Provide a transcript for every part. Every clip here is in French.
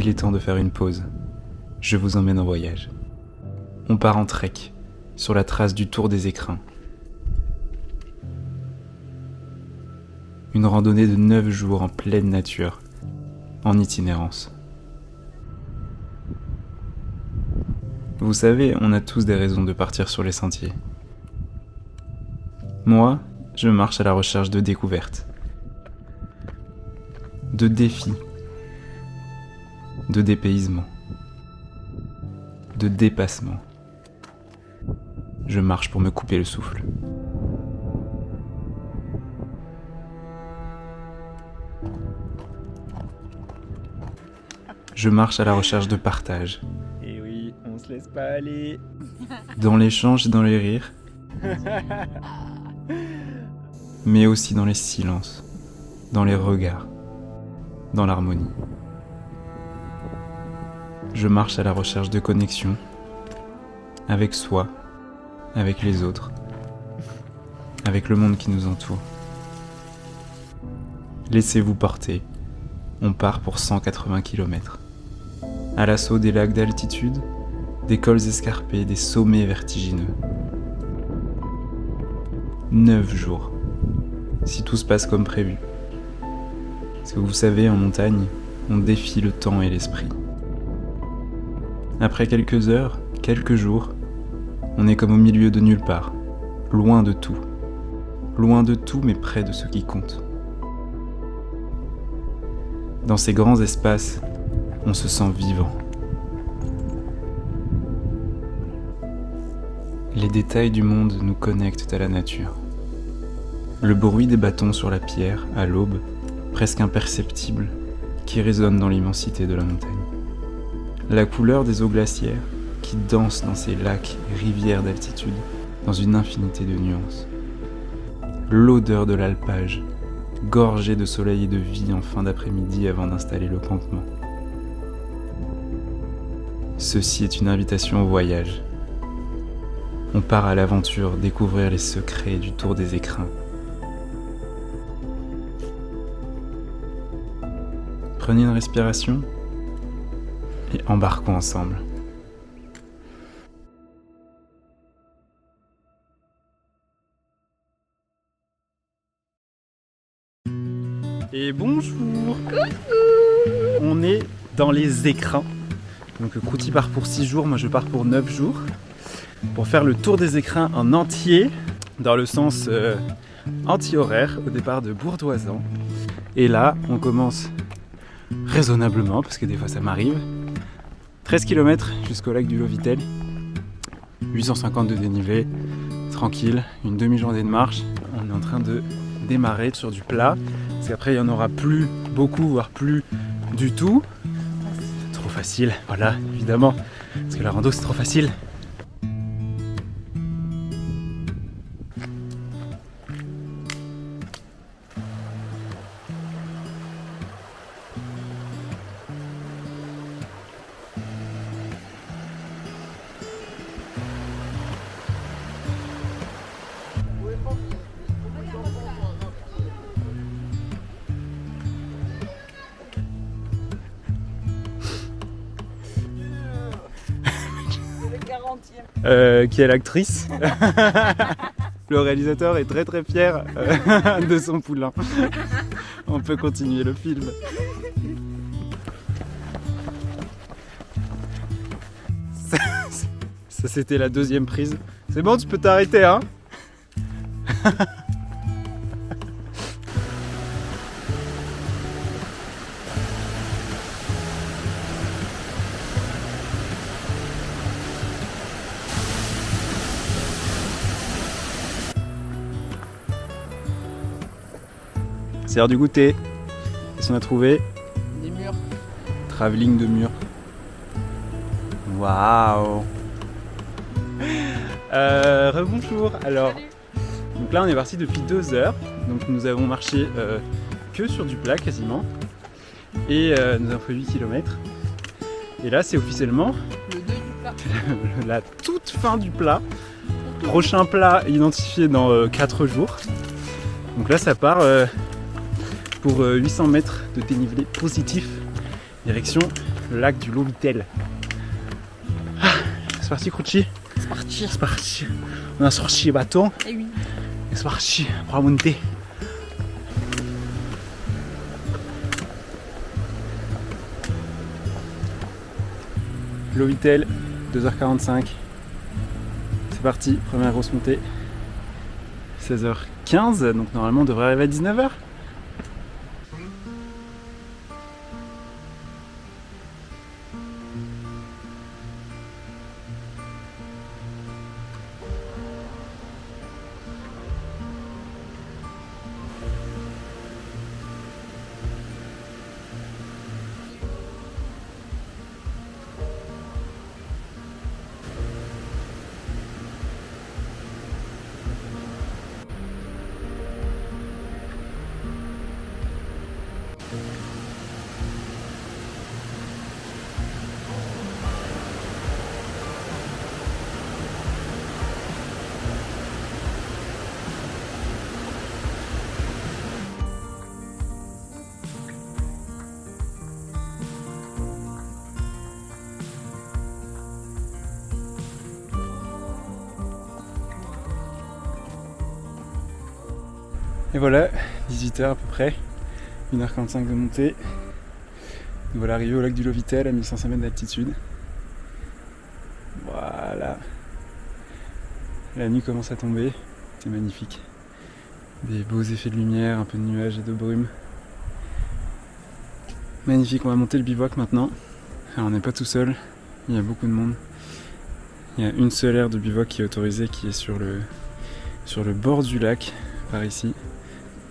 Il est temps de faire une pause. Je vous emmène en voyage. On part en trek, sur la trace du Tour des Écrins. Une randonnée de 9 jours en pleine nature, en itinérance. Vous savez, on a tous des raisons de partir sur les sentiers. Moi, je marche à la recherche de découvertes, de défis, de dépaysement, de dépassement. Je marche pour me couper le souffle. Je marche à la recherche de partage. Et oui, on se laisse pas aller. Dans l'échange et dans les rires, mais aussi dans les silences, dans les regards, dans l'harmonie. Je marche à la recherche de connexion, avec soi, avec les autres, avec le monde qui nous entoure. Laissez-vous porter, on part pour 180 km. À l'assaut des lacs d'altitude, des cols escarpés, des sommets vertigineux. 9 jours, si tout se passe comme prévu. Parce que vous savez, en montagne, on défie le temps et l'esprit. Après quelques heures, quelques jours, on est comme au milieu de nulle part, loin de tout. Loin de tout, mais près de ce qui compte. Dans ces grands espaces, on se sent vivant. Les détails du monde nous connectent à la nature. Le bruit des bâtons sur la pierre, à l'aube, presque imperceptible, qui résonne dans l'immensité de la montagne. La couleur des eaux glaciaires, qui dansent dans ces lacs et rivières d'altitude, dans une infinité de nuances. L'odeur de l'alpage, gorgée de soleil et de vie en fin d'après-midi avant d'installer le campement. Ceci est une invitation au voyage. On part à l'aventure découvrir les secrets du Tour des Écrins. Prenez une respiration et embarquons ensemble. Et bonjour. On est dans les Écrins. Donc Krouti part pour 6 jours, moi je pars pour 9 jours. Pour faire le Tour des Écrins en entier, dans le sens anti-horaire, au départ de Bourdoisan. Et là, on commence raisonnablement, parce que des fois ça m'arrive. 13 km jusqu'au lac du Lovitel. 850 de dénivelé, tranquille, une demi-journée de marche. On est en train de démarrer sur du plat, parce qu'après il n'y en aura plus beaucoup, voire plus du tout. Trop facile, voilà, évidemment, parce que la rando c'est trop facile. Qui est l'actrice. Le réalisateur est très très fier de son poulain. On peut continuer le film. Ça c'était la deuxième prise. C'est bon, tu peux t'arrêter, hein. C'est l'heure du goûter. Qu'est-ce qu'on a trouvé? Des murs. Travelling de murs. Waouh. Rebonjour. Alors, donc là on est parti depuis 2 heures. Donc nous avons marché que sur du plat quasiment. Et nous avons fait 8 km. Et là c'est officiellement Le deuil du plat. la toute fin du plat. Prochain plat identifié dans 4 jours. Donc là ça part pour 800 mètres de dénivelé positif, direction le lac du Lovitel. Ah, c'est parti, Cruci. C'est parti. C'est parti. On a sorti les bâtons Eh oui. et c'est parti pour la montée. Lovitel, 2h45. C'est parti, première grosse montée. 16h15, donc normalement on devrait arriver à 19h. Et voilà, 18h à peu près, 1h45 de montée. Nous voilà arrivés au lac du Lovitel à 1500 mètres d'altitude. Voilà. La nuit commence à tomber, c'est magnifique. Des beaux effets de lumière, un peu de nuages et de brume. Magnifique, on va monter le bivouac maintenant. Alors, on n'est pas tout seul, il y a beaucoup de monde. Il y a une seule aire de bivouac qui est autorisée, qui est sur le bord du lac, par ici.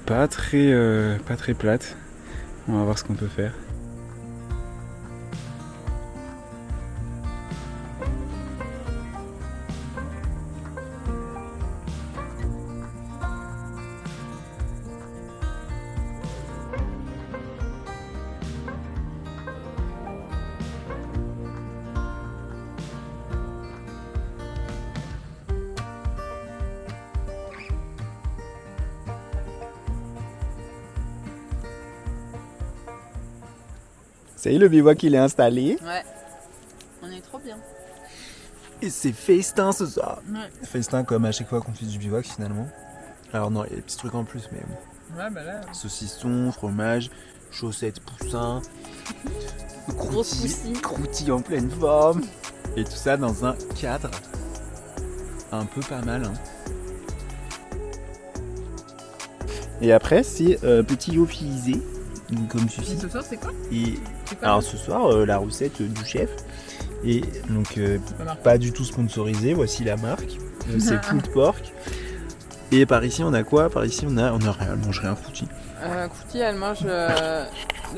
Pas très plate. On va voir ce qu'on peut faire. Ça y est, le bivouac il est installé. Ouais. On est trop bien. Et c'est festin ce soir. Ouais. Festin comme à chaque fois qu'on fait du bivouac finalement. Alors non, il y a des petits trucs en plus, mais Ouais, bah là. saucisson, fromage, chaussettes, poussins, Grosse poussie. croûtis en pleine forme. Et tout ça dans un cadre un peu pas mal. Hein. Et après, c'est petit lyophilisé, comme Et ceci. ce soir, c'est quoi? Et C'est quoi? alors ce soir, la recette du chef. Et donc, Ça marche. pas du tout sponsorisé, voici la marque. C'est pulled pork. Et par ici, on a quoi? Par ici, on a rien, elle mange rien foutu. Crouty, elle mange de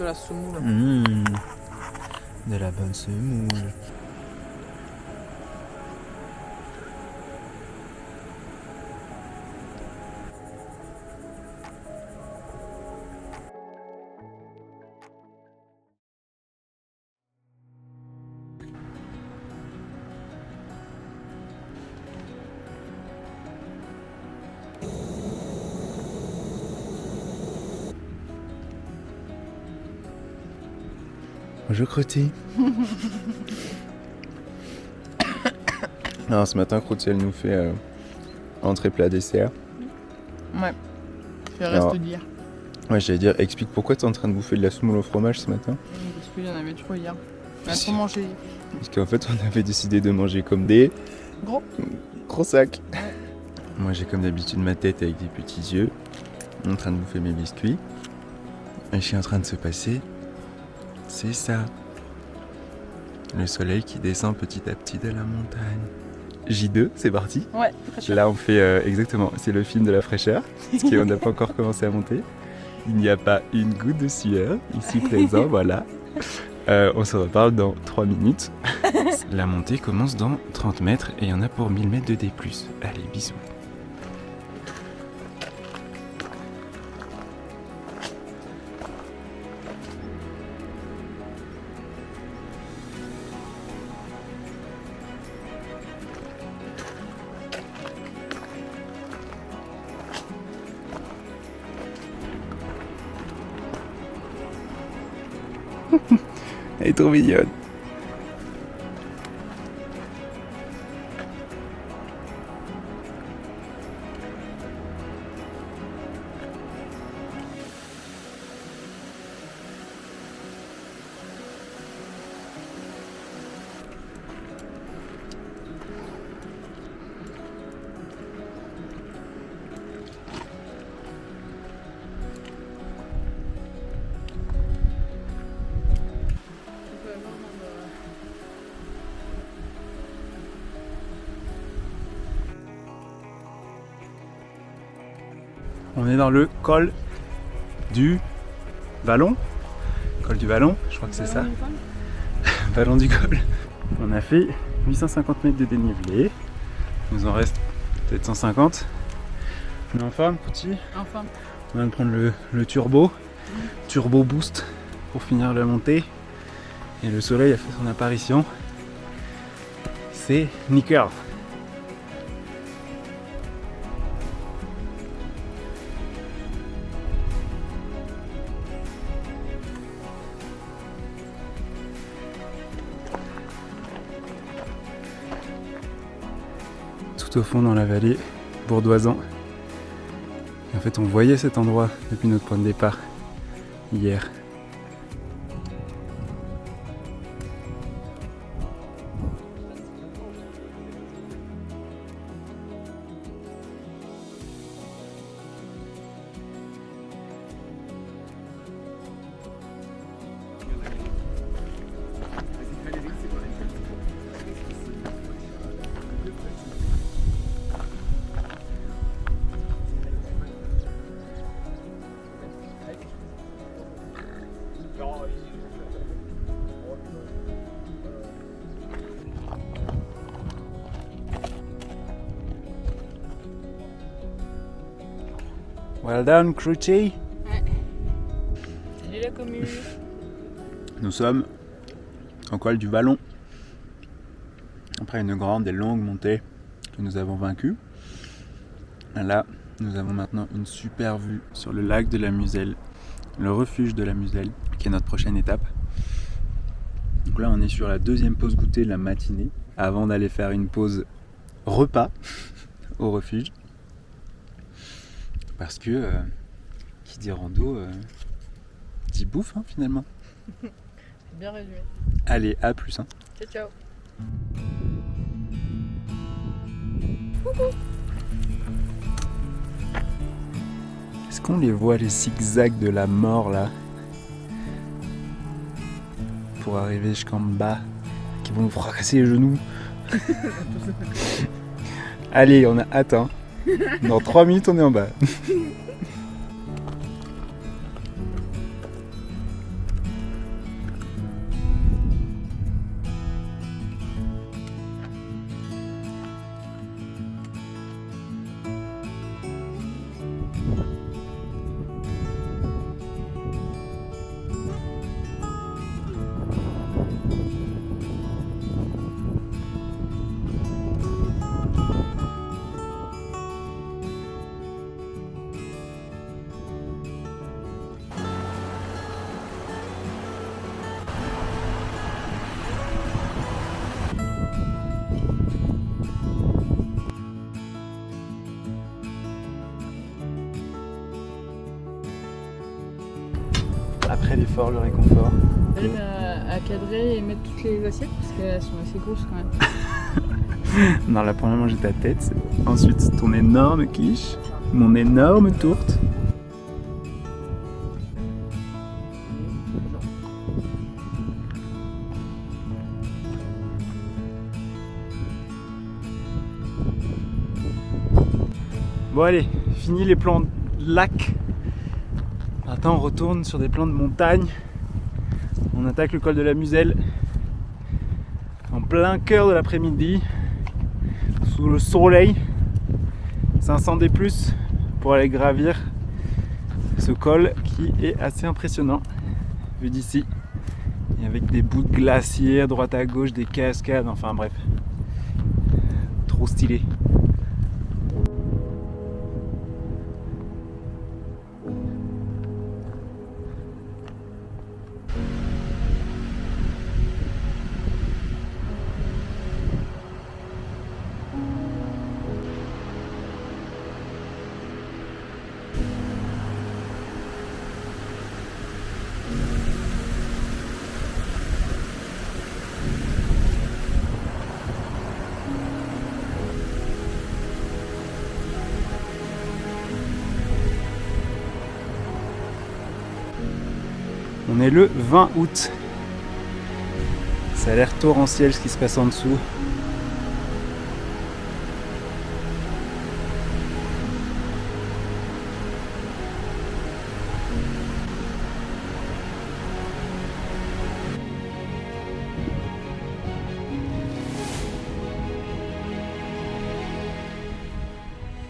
la semoule. De la bonne semoule. Bonjour Crotti. Alors ce matin, Crotti, elle nous fait entrée plat dessert. Ouais. Je Alors- reste dire. Ouais, j'allais dire, explique pourquoi tu es en train de bouffer de la semoule au fromage ce matin. Parce qu'il y en avait trop hier. On a trop mangé. Parce qu'en fait, on avait décidé de manger comme des gros sacs. Moi, j'ai comme d'habitude ma tête avec des petits yeux, en train de bouffer mes biscuits. Et je suis en train de se passer, c'est ça. Le soleil qui descend petit à petit de la montagne. J2, c'est parti. Ouais, très cher. Là, on fait exactement, c'est le film de la fraîcheur, parce qu'on n'a pas encore commencé à monter. Il n'y a pas une goutte de sueur ici présent, voilà. On se reparle dans 3 minutes. La montée commence dans 30 mètres et il y en a pour 1000 mètres de D+. Allez, bisous. Elle est trop mignonne. On est dans le col du Vallon. Col du Vallon, je crois que c'est ça. Vallon du col. On a fait 850 mètres de dénivelé. Il nous en reste peut-être 150. On est en forme, Kouti. Enfin. On vient de prendre le turbo. Turbo boost pour finir la montée. Et le soleil a fait son apparition. C'est nickel. Tout au fond dans la vallée bourdoisant. Et en fait on voyait cet endroit depuis notre point de départ hier. Well done, Kruti. Salut la commune. Nous sommes au col du Vallon. Après une grande et longue montée que nous avons vaincue. Là, nous avons maintenant une super vue sur le lac de la Muselle, le refuge de la Muselle, qui est notre prochaine étape. Donc là, on est sur la deuxième pause goûter de la matinée, avant d'aller faire une pause repas au refuge. Parce que qui dit rando dit bouffe hein, finalement. C'est bien résumé. Allez, à plus. Hein. Ciao ciao. Est-ce qu'on les voit les zigzags de la mort là? Pour arriver jusqu'en bas, qui vont nous fracasser les genoux. Allez, on a hâte hein. Dans 3 minutes on est en bas. Après l'effort, le réconfort. J'arrive à cadrer et mettre toutes les assiettes parce qu'elles sont assez grosses quand même. Non, la première manger ta tête, ensuite ton énorme quiche, mon énorme tourte. Bon allez, fini les plans de lac. Maintenant on retourne sur des plans de montagne. On attaque le col de la Muselle en plein cœur de l'après-midi, sous le soleil. 500 D+, pour aller gravir ce col qui est assez impressionnant vu d'ici. Et avec des bouts de glaciers à droite à gauche, des cascades, enfin bref. Trop stylé. On est le 20 août. Ça a l'air torrentiel ce qui se passe en dessous.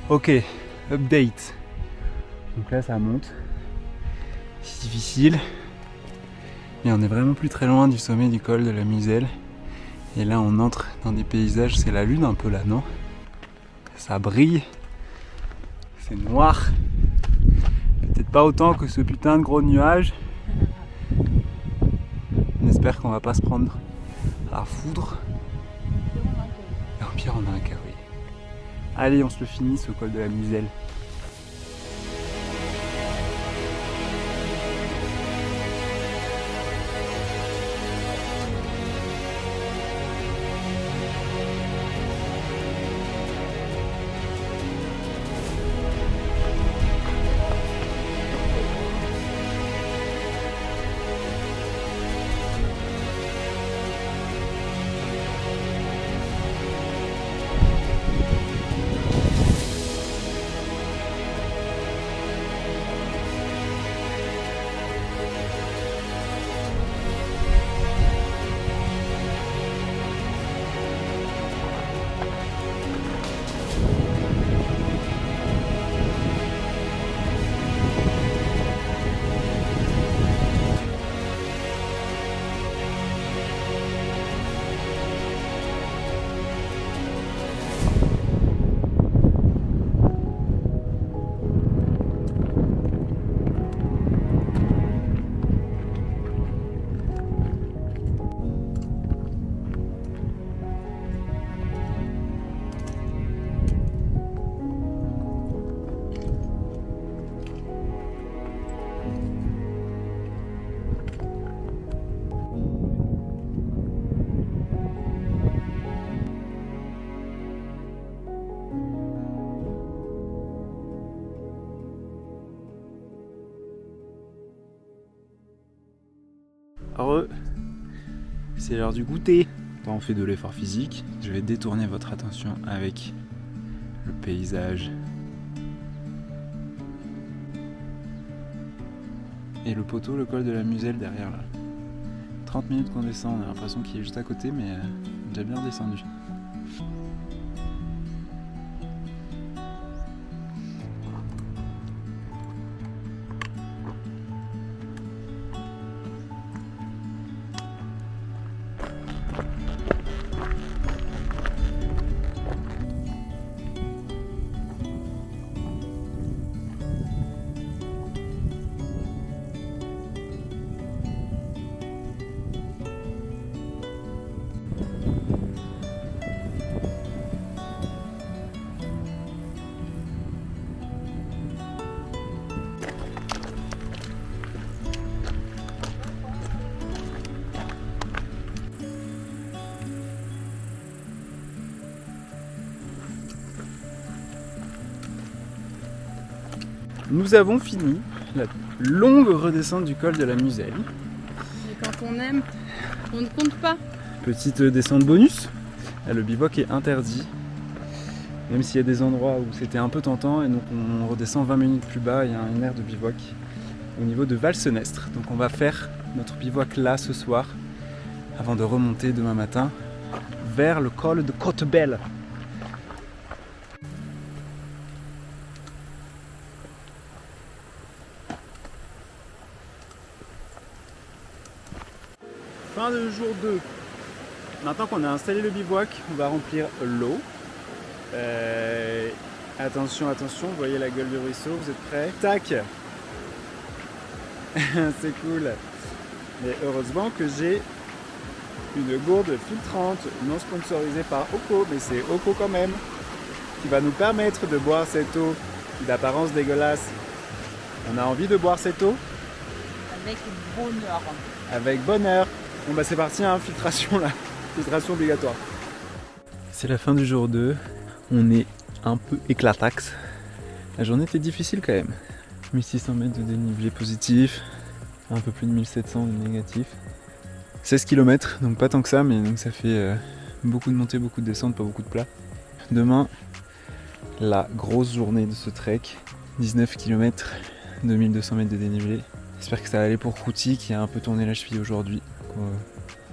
Ok, update. Donc là ça monte. C'est difficile. Mais on est vraiment plus très loin du sommet du col de la Muselle. Et là on entre dans des paysages, c'est la lune un peu là, non? Ça brille. C'est noir. Peut-être pas autant que ce putain de gros nuage. On espère qu'on va pas se prendre à la foudre. Et au pire on a un cas, oui. Allez, on se le finit ce col de la Muselle. Heureux, c'est l'heure du goûter. Quand on fait de l'effort physique, je vais détourner votre attention avec le paysage et le poteau, le col de la Muselle derrière là. 30 minutes qu'on descend, on a l'impression qu'il est juste à côté, mais on est déjà bien descendu. Nous avons fini la longue redescente du col de la Muselle. Et quand on aime, on ne compte pas. Petite descente bonus. Là, le bivouac est interdit. Même s'il y a des endroits où c'était un peu tentant, et donc on redescend 20 minutes plus bas, il y a une aire de bivouac au niveau de Valsenestre. Donc on va faire notre bivouac là ce soir, avant de remonter demain matin vers le col de Côte-Belle. Fin de jour 2. Maintenant qu'on a installé le bivouac, on va remplir l'eau. Attention, attention, vous voyez la gueule du ruisseau, vous êtes prêts? Tac. C'est cool. Mais heureusement que j'ai une gourde filtrante non sponsorisée par Oko, mais c'est Oko quand même, qui va nous permettre de boire cette eau d'apparence dégueulasse. On a envie de boire cette eau? Avec bonheur. Avec bonheur. Bon bah c'est parti, hein, filtration là. Filtration obligatoire. C'est la fin du jour 2. On est un peu éclataxe. La journée était difficile quand même. 1600 mètres de dénivelé positif. Un peu plus de 1700 de négatif. 16 km, donc pas tant que ça, mais donc ça fait beaucoup de montées, beaucoup de descentes, pas beaucoup de plats. Demain, la grosse journée de ce trek, 19 km, 2200 mètres de dénivelé. J'espère que ça va aller pour Kouti qui a un peu tourné la cheville aujourd'hui.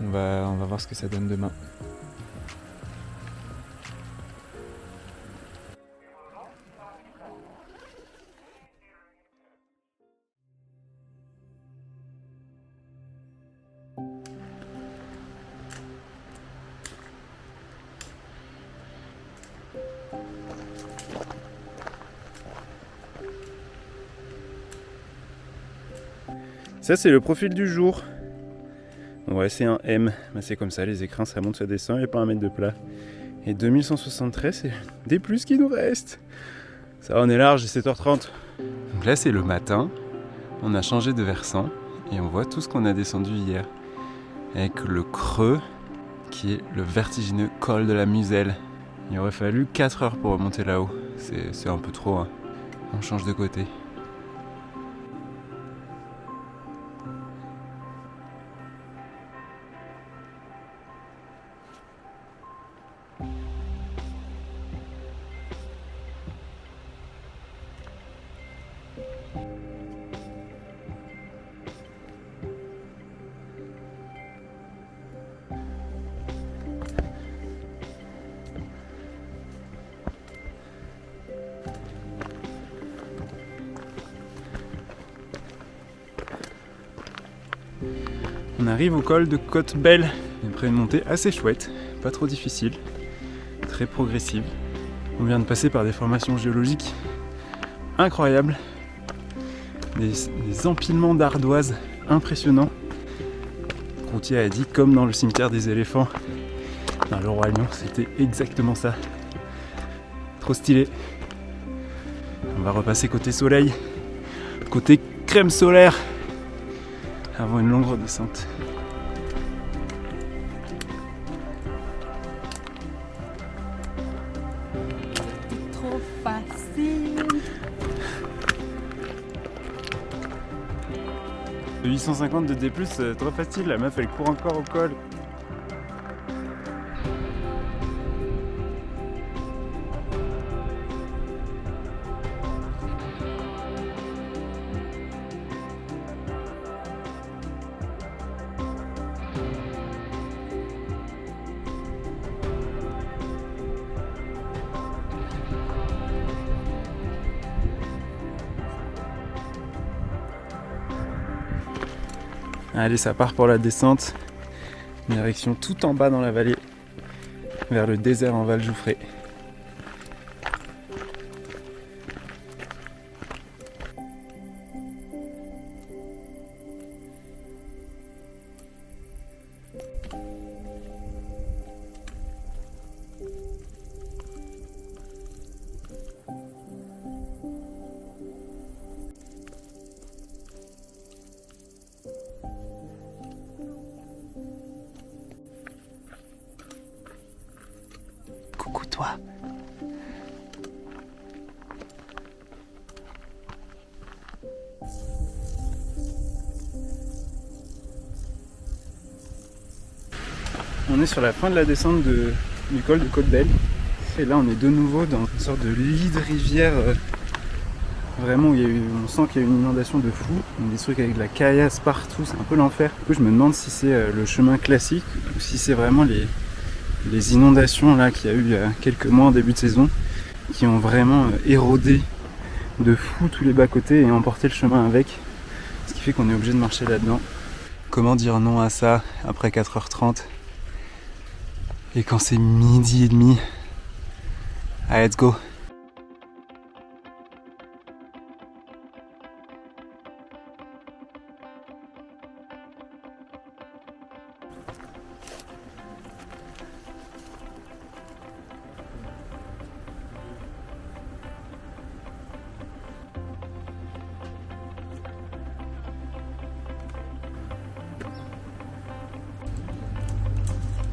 On va voir ce que ça donne demain. Ça c'est le profil du jour. Ouais, c'est un M, bah, c'est comme ça, les écrins ça monte, ça descend, il n'y a pas un mètre de plat. Et 2173, c'est des plus qui nous restent. Ça va, on est large, 7h30. Donc là c'est le matin, on a changé de versant et on voit tout ce qu'on a descendu hier. Avec le creux qui est le vertigineux col de la Muselle. Il aurait fallu 4 heures pour remonter là-haut, c'est un peu trop, hein. On change de côté. On arrive au col de Côte-Belle, après une montée assez chouette, pas trop difficile, très progressive. On vient de passer par des formations géologiques incroyables, des empilements d'ardoises impressionnants. Routier a dit comme dans le cimetière des éléphants dans le Roi Lion, c'était exactement ça. Trop stylé. On va repasser côté soleil, côté crème solaire, avant une longue redescente. Trop facile. 850 de D+, trop facile, la meuf elle court encore au col. Allez, ça part pour la descente. Direction tout en bas dans la vallée, vers le désert en Val-Jouffré. Coucou toi. On est sur la fin de la descente du col de Côte-Belle. Et là on est de nouveau dans une sorte de lit de rivière. Vraiment où on sent qu'il y a eu une inondation de fou. Des trucs avec de la caillasse partout, c'est un peu l'enfer. Du coup je me demande si c'est le chemin classique ou si c'est vraiment les inondations là qu'il y a eu il y a quelques mois en début de saison qui ont vraiment érodé de fou tous les bas-côtés et emporté le chemin avec, ce qui fait qu'on est obligé de marcher là-dedans. Comment dire non à ça après 4h30 et quand c'est 12h30? Allez, let's go.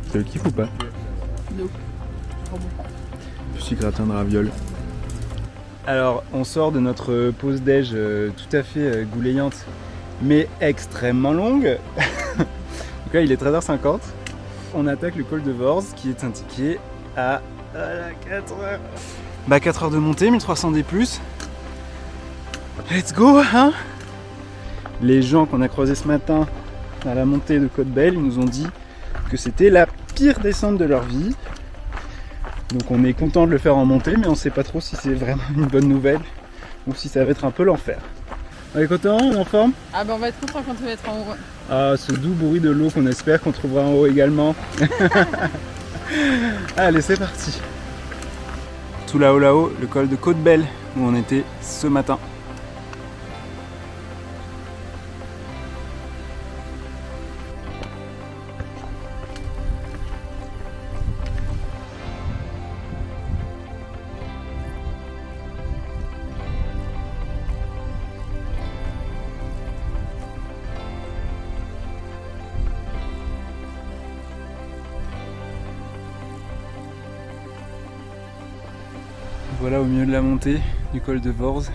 Tu le kiffes ou pas? Non. Trop bon. Petit gratin de ravioles. Alors, on sort de notre pause déj tout à fait goulayante mais extrêmement longue. Donc là il est 13h50. On attaque le col de Worz qui est indiqué à 4h. Bah 4 heures de montée, 1300 D+. Let's go hein. Les gens qu'on a croisés ce matin à la montée de Côte-Belle, ils nous ont dit que c'était la pire descente de leur vie. Donc on est content de le faire en montée, mais on sait pas trop si c'est vraiment une bonne nouvelle ou si ça va être un peu l'enfer. On est content, on est en forme? Ah bah on va être content quand on va être en haut. Ah, ce doux bruit de l'eau qu'on espère qu'on trouvera en haut également. Allez, c'est parti. Tout là-haut, le col de Côte-Belle où on était ce matin. Voilà au milieu de la montée du col de Worz.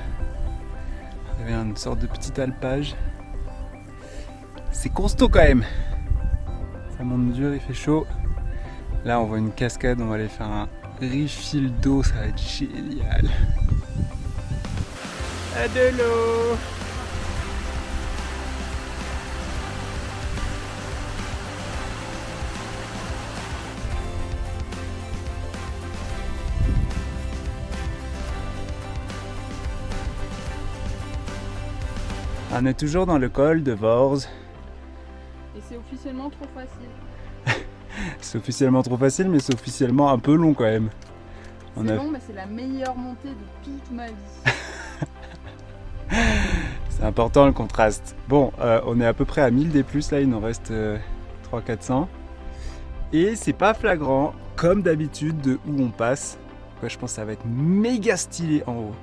Il y avait une sorte de petit alpage. C'est costaud quand même. Ça monte dur, il fait chaud. Là on voit une cascade, on va aller faire un refill d'eau, ça va être génial. À de l'eau. On est toujours dans le col de Worz. Et c'est officiellement trop facile. C'est officiellement trop facile, mais c'est officiellement un peu long quand même. C'est long, mais c'est la meilleure montée de toute ma vie. C'est important le contraste. Bon, on est à peu près à 1000 D+, là il nous reste 300-400. Et c'est pas flagrant, comme d'habitude, de où on passe. Ouais, je pense que ça va être méga stylé en haut.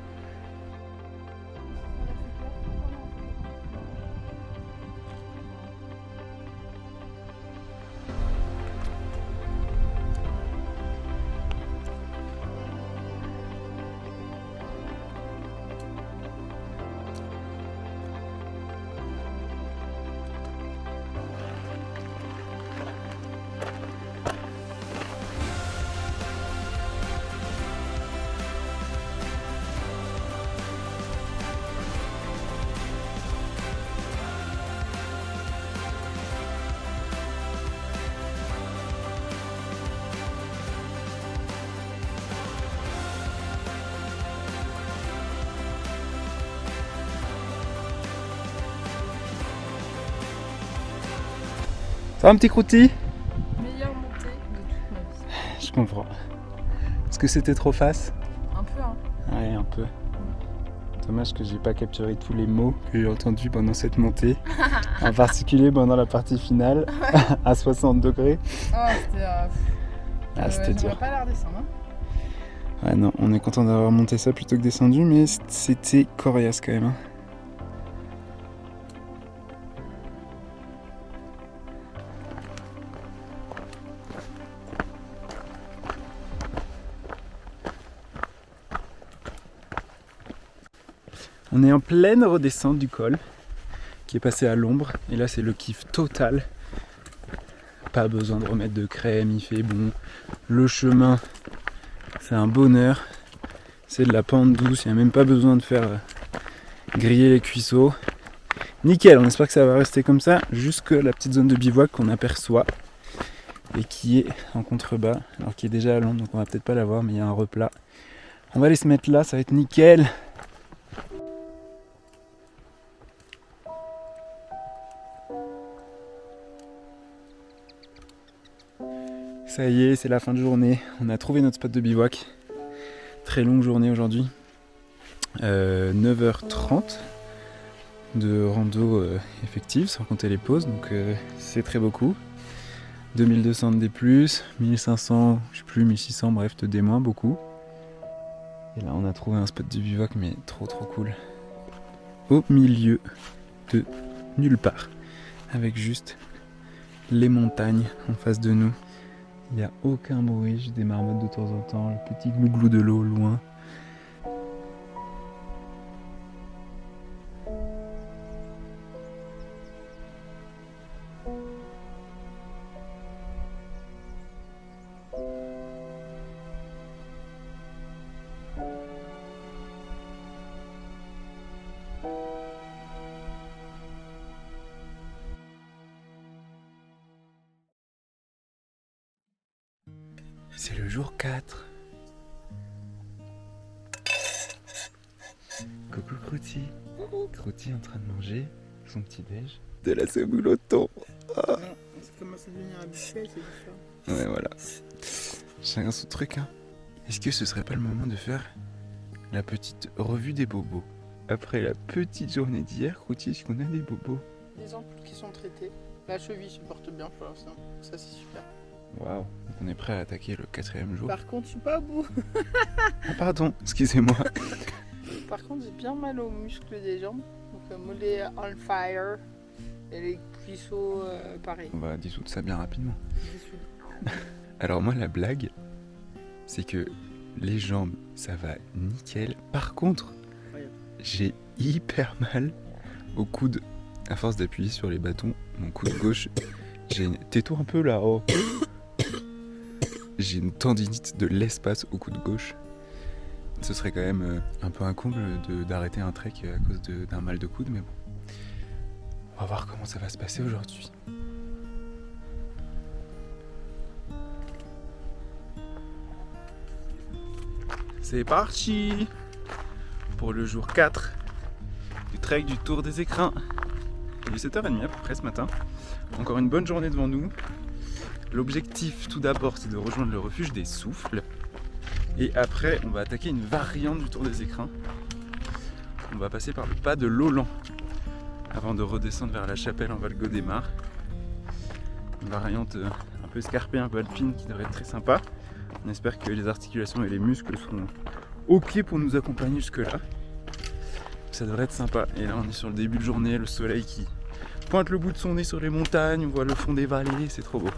Ça va un petit croûti? Meilleure montée de toute ma vie. Je comprends. Est-ce que c'était trop face? Un peu, hein. Ouais, un peu. Dommage que j'ai pas capturé tous les mots que j'ai entendus pendant cette montée. En particulier pendant la partie finale, à 60 degrés. Oh, c'était... C'était dur. On va pas la redescendre, hein. Ouais, non, on est content d'avoir monté ça plutôt que descendu, mais c'était coriace quand même. Hein. On est en pleine redescente du col qui est passé à l'ombre et là c'est le kiff total. Pas besoin de remettre de crème, il fait bon. Le chemin c'est un bonheur. C'est de la pente douce, il n'y a même pas besoin de faire griller les cuisseaux. Nickel, on espère que ça va rester comme ça jusque la petite zone de bivouac qu'on aperçoit et qui est en contrebas, alors qui est déjà à l'ombre donc on va peut-être pas la voir mais il y a un replat. On va aller se mettre là, ça va être nickel. Ça y est, c'est la fin de journée. On a trouvé notre spot de bivouac. Très longue journée aujourd'hui. 9h30 de rando effective, sans compter les pauses. Donc c'est très beaucoup. 2200 de D+, 1500, je sais plus, 1600, bref, de D-, beaucoup. Et là, on a trouvé un spot de bivouac, mais trop cool. Au milieu de nulle part. Avec juste les montagnes en face de nous. Il n'y a aucun bruit, j'ai des marmottes de temps en temps, le petit glouglou de l'eau loin. C'est le jour 4. Coucou Croûti. Croûti en train de manger son petit déj. De la semoule au thon. Ça commence à devenir habituel, c'est différent. Ouais, voilà. Chacun son truc, hein. Est-ce que ce serait pas le moment de faire la petite revue des bobos? Après la petite journée d'hier, Croûti, est-ce qu'on a des bobos? Les ampoules qui sont traitées. La cheville se porte bien pour l'instant. Ça, c'est super. Waouh, on est prêt à attaquer le 4e jour. Par contre, je suis pas à bout. Ah pardon, excusez-moi. Par contre, j'ai bien mal aux muscles des jambes. Donc, mollet on fire. Et les cuisseaux, pareil. On va dissoudre ça bien rapidement. Dessous. Alors moi, la blague, c'est que les jambes, ça va nickel. Par contre, j'ai hyper mal au coude. À force d'appuyer sur les bâtons, mon coude gauche, tais-toi un peu là, oh. J'ai une tendinite de l'espace au coude gauche. Ce serait quand même un peu un comble d'arrêter un trek à cause d'un mal de coude, mais bon. On va voir comment ça va se passer aujourd'hui. C'est parti pour le jour 4 du trek du Tour des Écrins. Il est 7h30 à peu près ce matin. Encore une bonne journée devant nous. L'objectif tout d'abord c'est de rejoindre le refuge des Souffles. Et après on va attaquer une variante du Tour des Écrins. On va passer par le pas de l'Olan avant de redescendre vers la chapelle en Val-Gaudémar. Une variante un peu escarpée, un peu alpine qui devrait être très sympa. On espère que les articulations et les muscles seront ok pour nous accompagner jusque là. Ça devrait être sympa. Et là on est sur le début de journée, le soleil qui pointe le bout de son nez sur les montagnes, on voit le fond des vallées, c'est trop beau.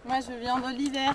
Moi, je viens de l'hiver.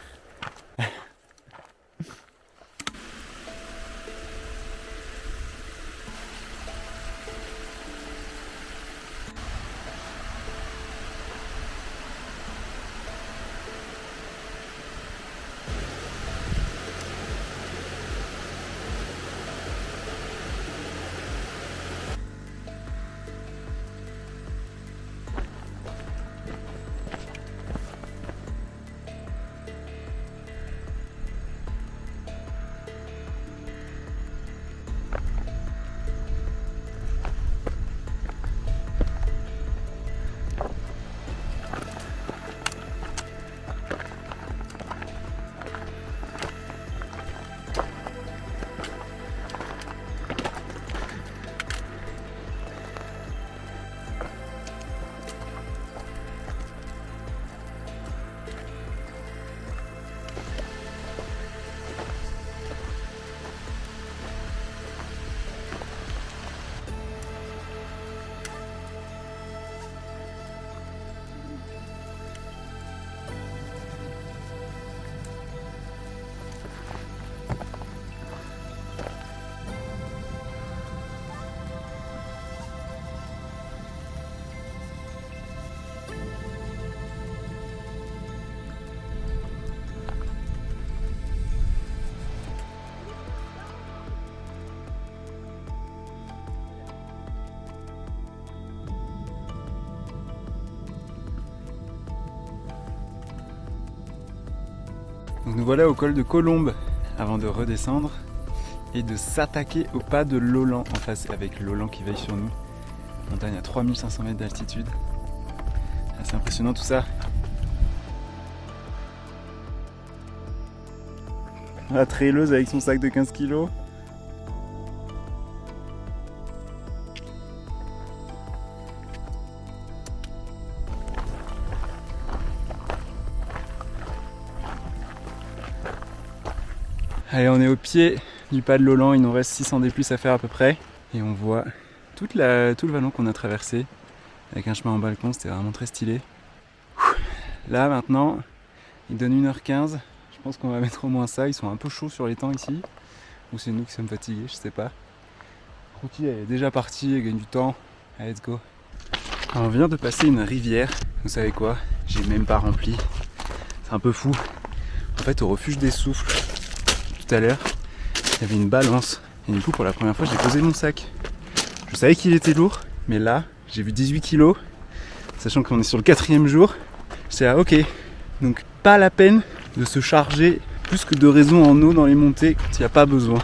Donc nous voilà au col de Colombes avant de redescendre et de s'attaquer au pas de l'Olan en face avec l'Olan qui veille sur nous. Montagne à 3500 mètres d'altitude. C'est impressionnant tout ça. La traileuse avec son sac de 15 kilos. Allez, on est au pied du pas de l'Olan, il nous reste 600 D+ à faire à peu près. Et on voit tout le vallon qu'on a traversé avec un chemin en balcon, c'était vraiment très stylé. Là maintenant, il donne 1h15, je pense qu'on va mettre au moins ça, ils sont un peu chauds sur les temps ici. Ou c'est nous qui sommes fatigués, je sais pas. Croûti elle est déjà partie, elle gagne du temps, allez, let's go. Alors, on vient de passer une rivière, vous savez quoi, j'ai même pas rempli, c'est un peu fou. En fait au refuge des Souffles, tout à l'heure, il y avait une balance. Et du coup, pour la première fois, j'ai posé mon sac. Je savais qu'il était lourd, mais là, j'ai vu 18 kilos, sachant qu'on est sur le 4e jour. J'étais là, ok, donc pas la peine de se charger plus que de raison en eau dans les montées quand il n'y a pas besoin.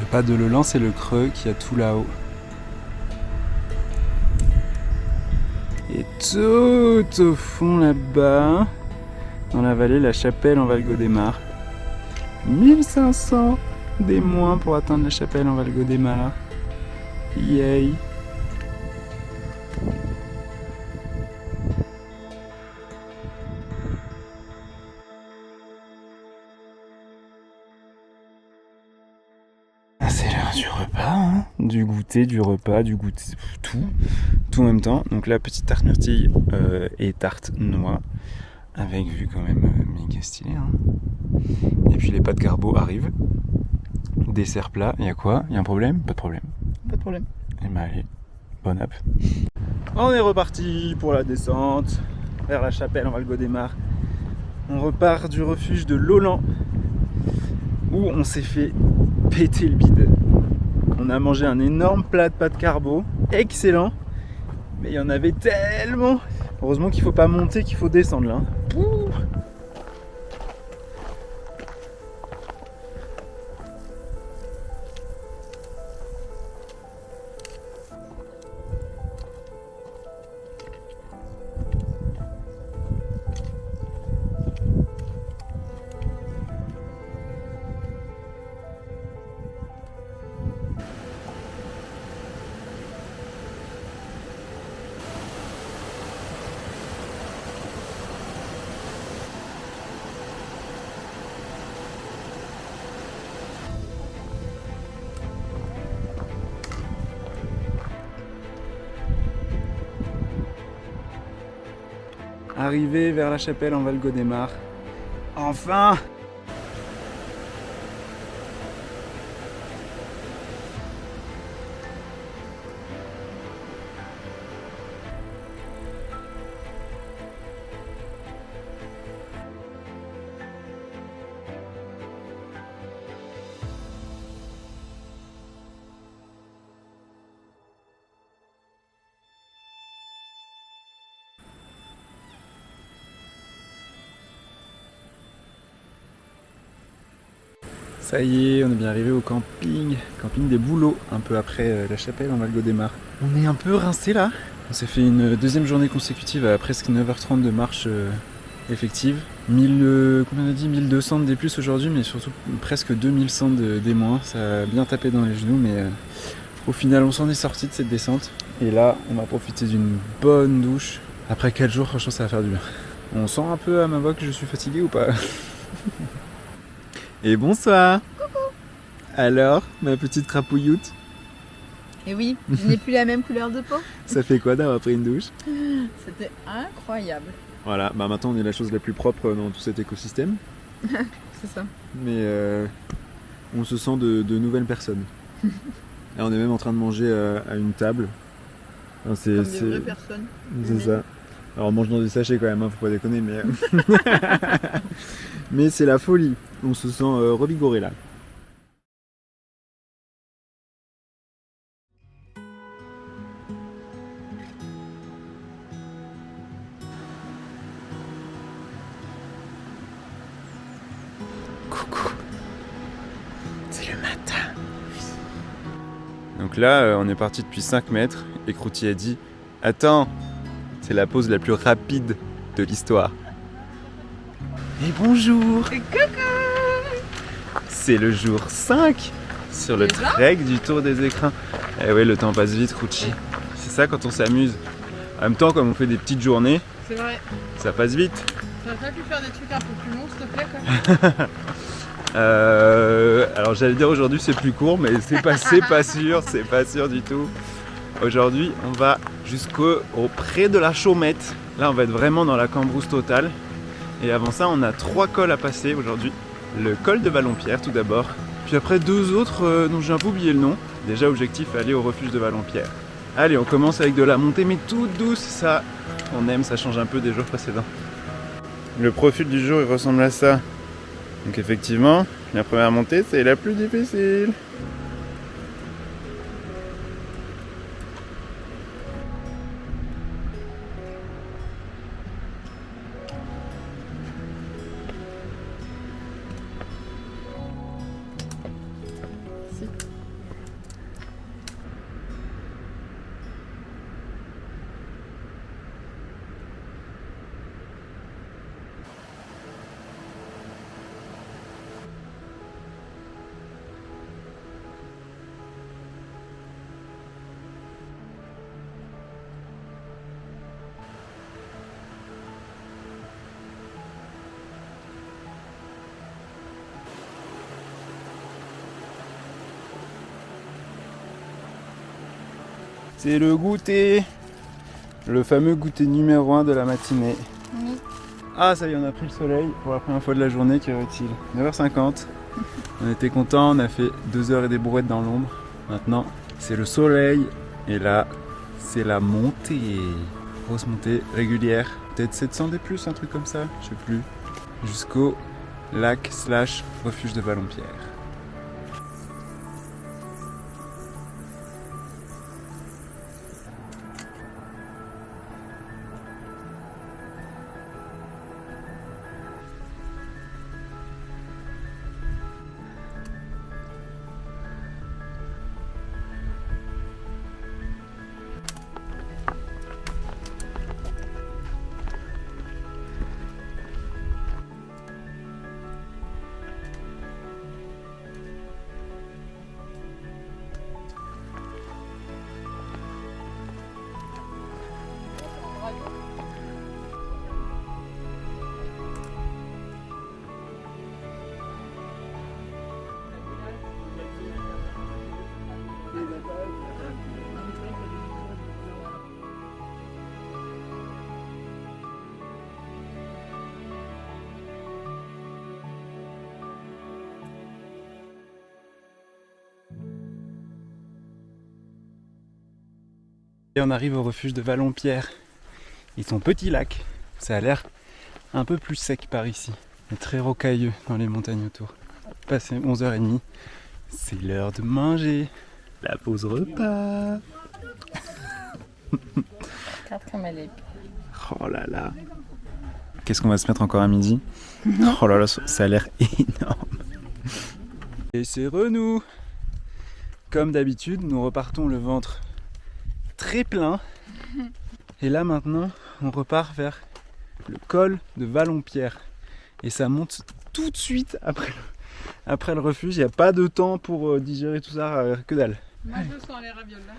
Pas de Leland, c'est le creux qui a tout là-haut. Et tout au fond là-bas, dans la vallée, la chapelle en Val-Gaudemar. 1500 des moins pour atteindre la chapelle en Val-Gaudemar. Yay! C'est l'heure du repas, hein. Du goûter, du repas, du goûter, tout en même temps. Donc là, petite tarte myrtille et tarte noix, avec vue quand même méga stylé. Hein. Et puis les pâtes carbo arrivent. Dessert plat, il y a quoi? Il y a un problème? Pas de problème. Pas de problème. Et bah allez, bonne app. On est reparti pour la descente vers la chapelle en Val-Gaudemar. On repart du refuge de Lolan où on s'est fait péter le bide. On a mangé un énorme plat de pâtes carbo, excellent, mais il y en avait tellement. Heureusement qu'il faut pas monter, qu'il faut descendre là. Pouh. Arrivé vers la chapelle en Val-Gaudemar. Enfin! Ça y est, on est bien arrivé au camping des Bouleaux, un peu après la chapelle en Val-Gaudemar. On est un peu rincé là. On s'est fait une deuxième journée consécutive à presque 9h30 de marche effective. 1000, combien on a dit 1200 de D+, aujourd'hui, mais surtout presque 2100 de D-. Ça a bien tapé dans les genoux, mais au final on s'en est sorti de cette descente. Et là, on va profiter d'une bonne douche. Après 4 jours, franchement ça va faire du bien. On sent un peu à ma voix que je suis fatigué ou pas? Et bonsoir. Coucou. Alors, ma petite crapouilloute, Et oui, je n'ai plus la même couleur de peau. ça fait quoi d'avoir pris une douche? C'était incroyable. Voilà, bah maintenant on est la chose la plus propre dans tout cet écosystème. C'est ça. Mais on se sent de nouvelles personnes. Là on est même en train de manger à une table. Enfin, Comme des vraies personnes. C'est ça. Alors on mange dans des sachets quand même, hein, faut pas déconner, mais... mais c'est la folie. On se sent revigoré là. Coucou. C'est le matin. Donc là, on est parti depuis 5 mètres et Croûti a dit « Attends, c'est la pause la plus rapide de l'histoire. » Et bonjour. Et coucou. C'est le jour 5 sur le Déjà trek du Tour des Écrins. Eh ouais, le temps passe vite, Croûti. C'est ça quand on s'amuse. En même temps, comme on fait des petites journées, C'est vrai. ça passe vite. T'aurais pas pu faire des trucs un peu plus longs, s'il te plaît, quoi. Alors j'allais dire aujourd'hui c'est plus court, mais c'est pas sûr du tout. Aujourd'hui, on va jusqu'au près de la Chaumette. Là, on va être vraiment dans la cambrousse totale. Et avant ça, on a 3 cols à passer aujourd'hui. Le col de Vallonpierre tout d'abord, puis après 2 autres dont j'ai un peu oublié le nom. Déjà, objectif, aller au refuge de Vallonpierre. Allez, on commence avec de la montée, mais toute douce, ça, on aime, ça change un peu des jours précédents. Le profil du jour, il ressemble à ça. Donc effectivement, la première montée, c'est la plus difficile. C'est le goûter, le fameux goûter numéro 1 de la matinée. Oui. Ah, ça y est, on a pris le soleil pour la première fois de la journée. Quelle heure-est-il ? 9h50. On était contents, on a fait 2 heures et des brouettes dans l'ombre. Maintenant, c'est le soleil et là, c'est la montée. Grosse montée régulière, peut-être 700 des plus, un truc comme ça, je sais plus. Jusqu'au lac/refuge de Vallonpierre. Et on arrive au refuge de Vallonpierre et son petit lac. Ça a l'air un peu plus sec par ici, mais très rocailleux dans les montagnes autour. Passé 11h30, c'est l'heure de manger. La pause repas. Regarde comme elle est. Oh là là. Qu'est-ce qu'on va se mettre encore à midi ? Oh là là, ça a l'air énorme. Et c'est Renou. Comme d'habitude, nous repartons le ventre très plein. Et là maintenant, on repart vers le col de Vallonpierre. Et ça monte tout de suite après le refuge. Il n'y a pas de temps pour digérer tout ça, que dalle. Moi je sens les ravioles là.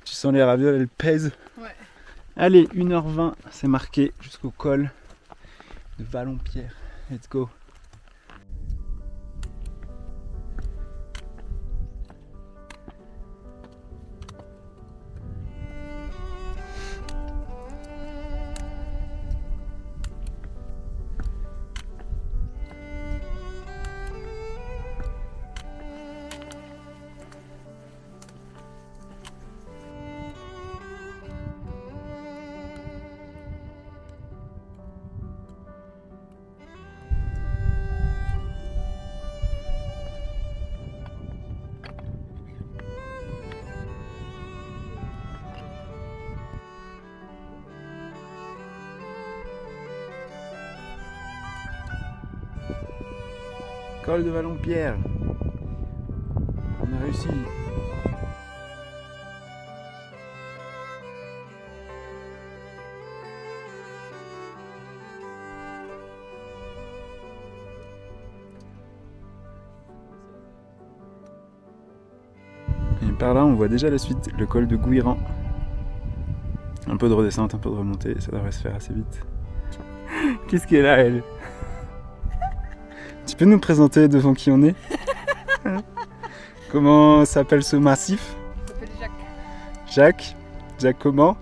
Tu sens les ravioles, elles pèsent. Ouais. Allez, 1h20, c'est marqué jusqu'au col de Vallonpierre. Let's go. Col de Vallon-Pierre. On a réussi. Et par là, on voit déjà la suite, le col de Gouiran. Un peu de redescente, un peu de remontée, ça devrait se faire assez vite. Qu'est-ce qu'elle a, elle? Tu peux nous présenter devant qui on est? Comment s'appelle ce massif? Il s'appelle Jacques. Jacques? Jacques comment?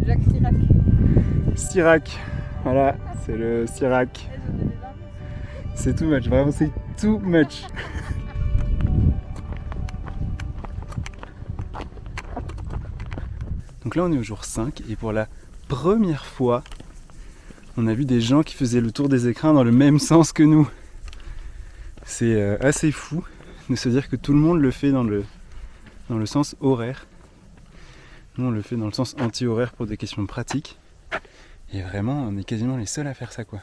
Jacques Chirac. Sirac. Voilà, c'est le Sirac. C'est too much, vraiment c'est too much. Donc là on est au jour 5 et pour la première fois on a vu des gens qui faisaient le tour des écrins dans le même sens que nous. C'est assez fou de se dire que tout le monde le fait dans le sens horaire. Nous on le fait dans le sens anti-horaire pour des questions pratiques. Et vraiment on est quasiment les seuls à faire ça quoi.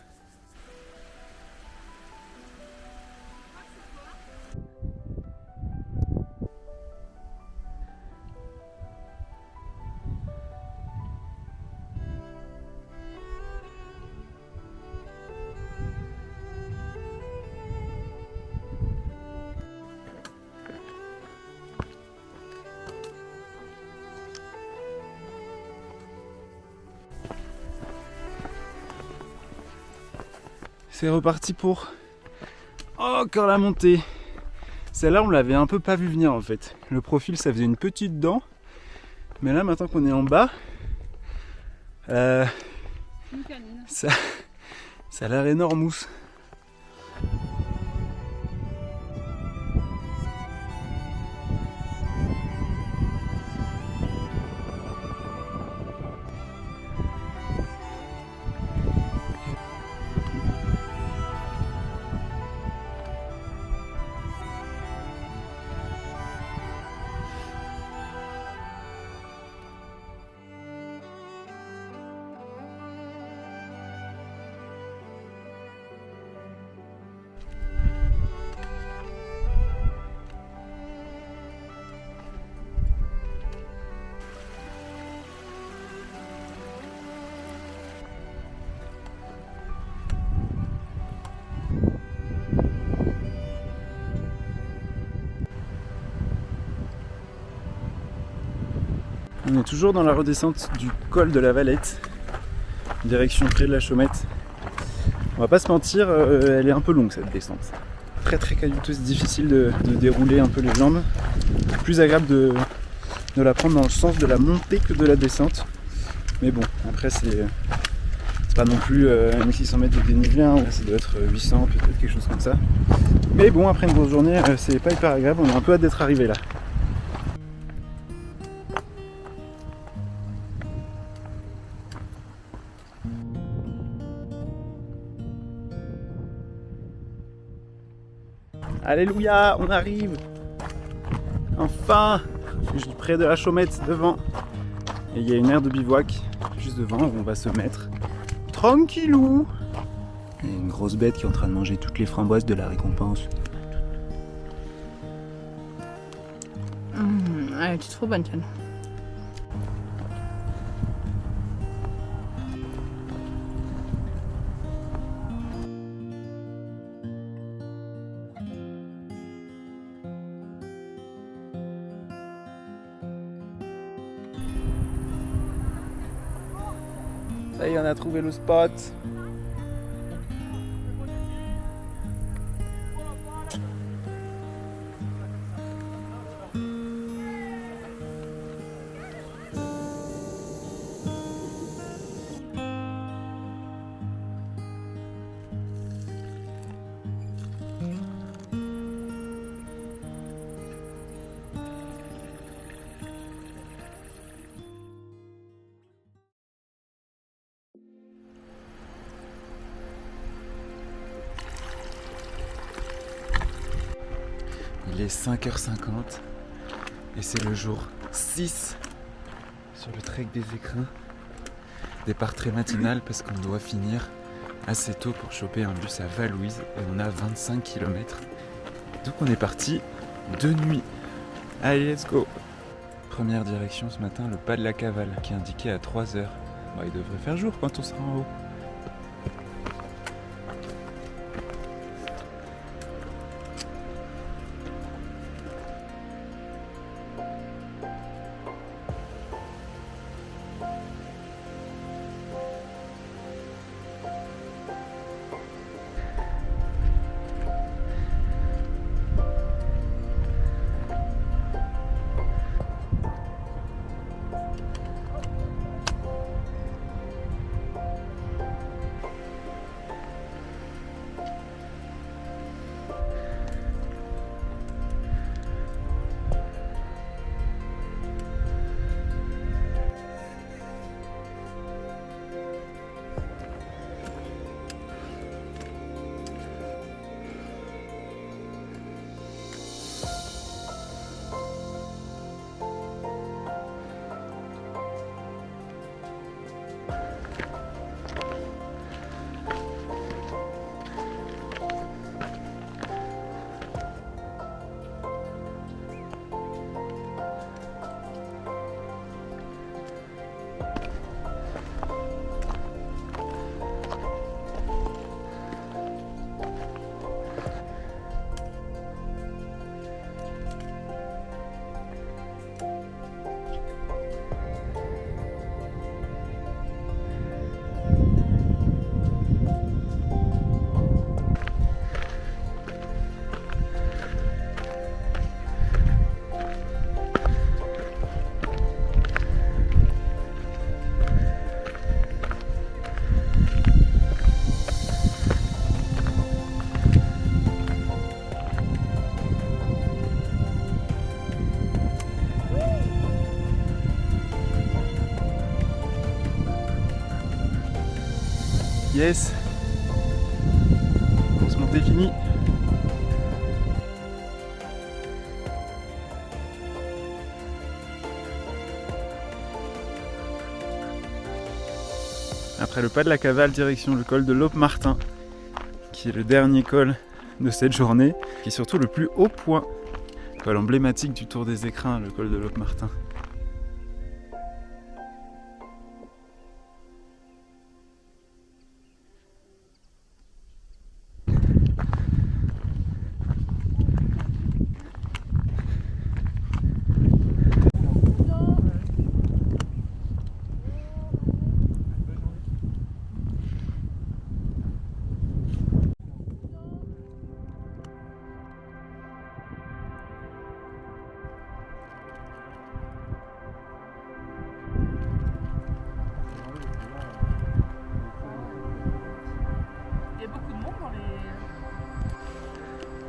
C'est reparti pour encore la montée. Celle-là on l'avait un peu pas vu venir en fait. Le profil ça faisait une petite dent. Mais là maintenant qu'on est en bas, ça a l'air énorme. On est toujours dans la redescente du col de la Valette, direction près de la Chaumette. On va pas se mentir, elle est un peu longue cette descente. Très très caillouteuse, difficile de dérouler un peu les jambes. Plus agréable de la prendre dans le sens de la montée que de la descente. Mais bon, après c'est pas non plus 1600 mètres de dénivelé, hein. Ça doit être 800, peut-être quelque chose comme ça. Mais bon, après une grosse journée, c'est pas hyper agréable, on a un peu hâte d'être arrivé là. Alléluia, on arrive. Enfin, je suis près de la Chaumette devant. Et il y a une aire de bivouac juste devant où on va se mettre tranquillou. Il y a une grosse bête qui est en train de manger toutes les framboises de la récompense. Elle est trop bonne, Tienne. Ça y est, on a trouvé le spot. Il est 5h50 et c'est le jour 6 sur le trek des écrins. Départ très matinal parce qu'on doit finir assez tôt pour choper un bus à Val-Louise et on a 25 km. Donc on est parti de nuit. Allez, let's go! Première direction ce matin, le pas de la Cavale qui est indiqué à 3h. Bon, il devrait faire jour quand on sera en haut. Yes! Course montée finie. Après le pas de la Cavale, direction le col de Lope-Martin, qui est le dernier col de cette journée, qui est surtout le plus haut point. Col emblématique du Tour des Écrins, le col de Lope-Martin.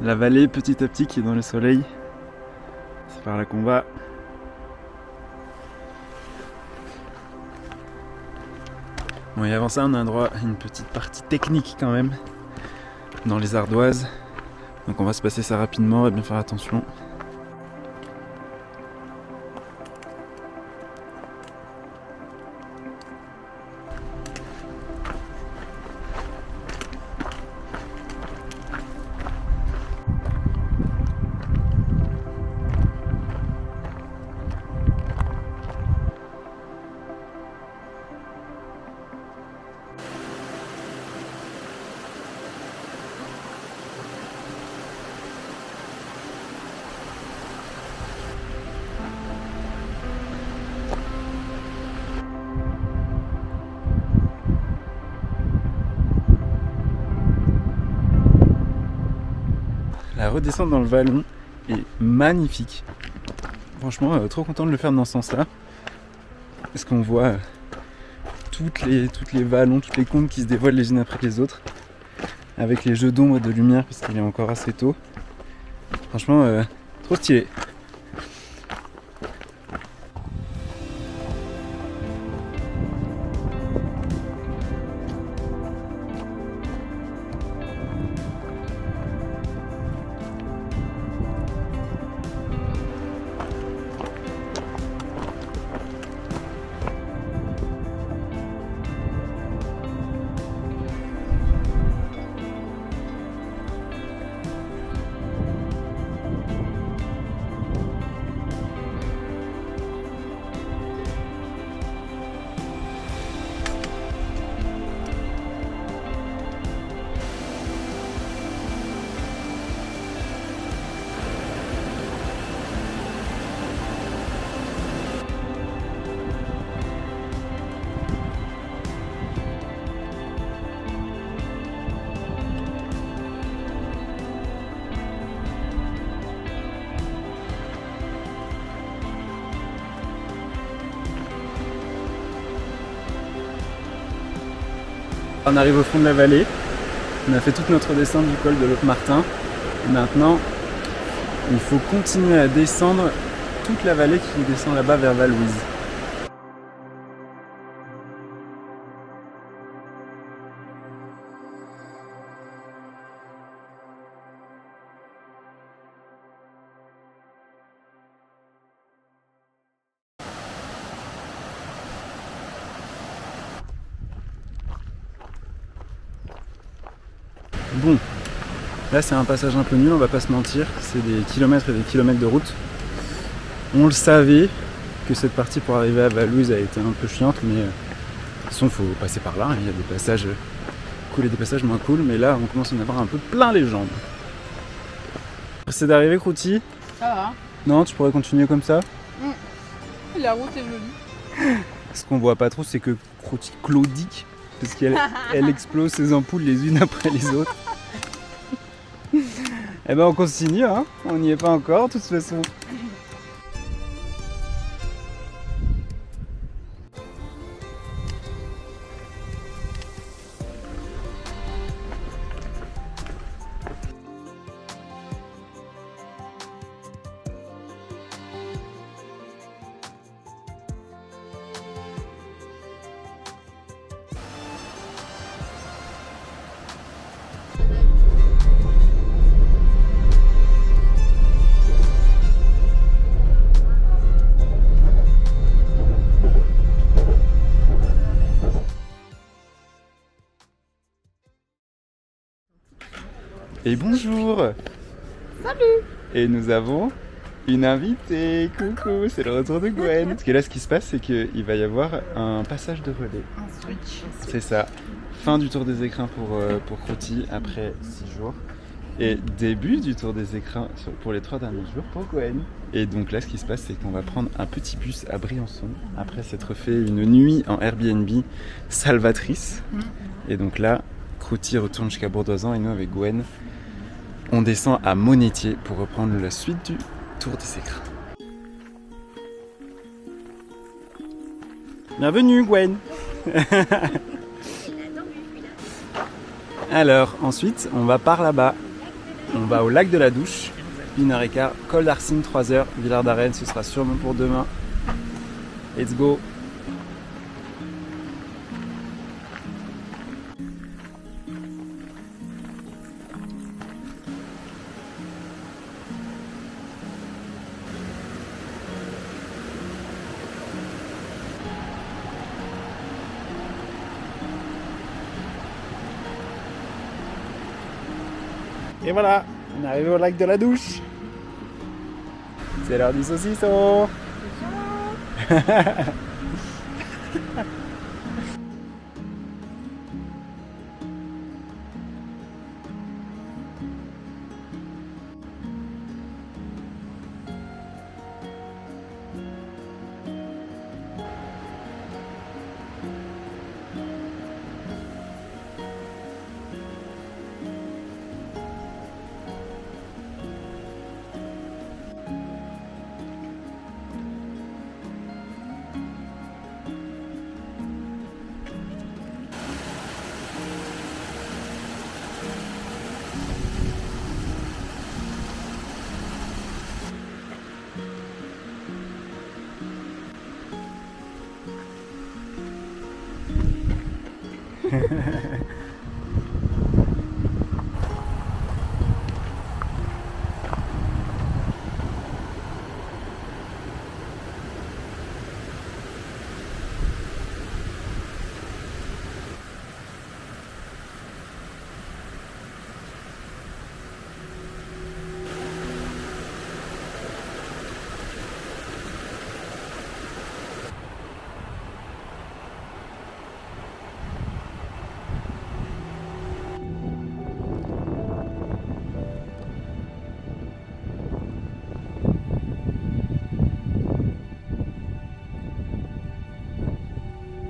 La vallée petit à petit qui est dans le soleil. C'est par là qu'on va. Bon, et avant ça, on a un droit à une petite partie technique quand même dans les ardoises. Donc on va se passer ça rapidement et bien faire attention. La redescente dans le vallon est magnifique. Franchement, trop content de le faire dans ce sens-là. Parce qu'on voit toutes les vallons, toutes les combes qui se dévoilent les unes après les autres. Avec les jeux d'ombre et de lumière, parce qu'il est encore assez tôt. Franchement, trop stylé. On arrive au fond de la vallée. On a fait toute notre descente du col de Locmartin. Et maintenant, il faut continuer à descendre toute la vallée qui descend là-bas vers Val-Louise. Bon, là c'est un passage un peu nul, on va pas se mentir, c'est des kilomètres et des kilomètres de route. On le savait que cette partie pour arriver à Val-Louise a été un peu chiante, mais de toute façon faut passer par là, il y a des passages cool et des passages moins cool, mais là on commence à en avoir un peu plein les jambes. C'est d'arriver Crouty. Ça va. Non, tu pourrais continuer comme ça. La route est jolie. Ce qu'on voit pas trop c'est que Crouty claudique, parce qu'elle explose ses ampoules les unes après les autres. Eh ben on continue, hein, on n'y est pas encore de toute façon. Et bonjour. Salut. Et nous avons une invitée. Coucou, c'est le retour de Gwen. Parce que là, ce qui se passe, c'est qu'il va y avoir un passage de relais. Un switch. C'est ça. Fin du tour des écrins pour Crouty après 6 jours. Et début du tour des écrins pour les 3 derniers jours pour Gwen. Et donc là, ce qui se passe, c'est qu'on va prendre un petit bus à Briançon après s'être fait une nuit en Airbnb salvatrice. Et donc là, Crouty retourne jusqu'à Bourdoisan et nous, avec Gwen, on descend à Monétier pour reprendre la suite du tour des écrins. Bienvenue Gwen. Alors ensuite on va par là-bas. On va au lac de la Douche, 1h15, col d'Arcine 3h, Villard d'Arène, ce sera sûrement pour demain. Let's go. Et voilà, on est arrivé au lac de la Douche. C'est l'heure du saucisson.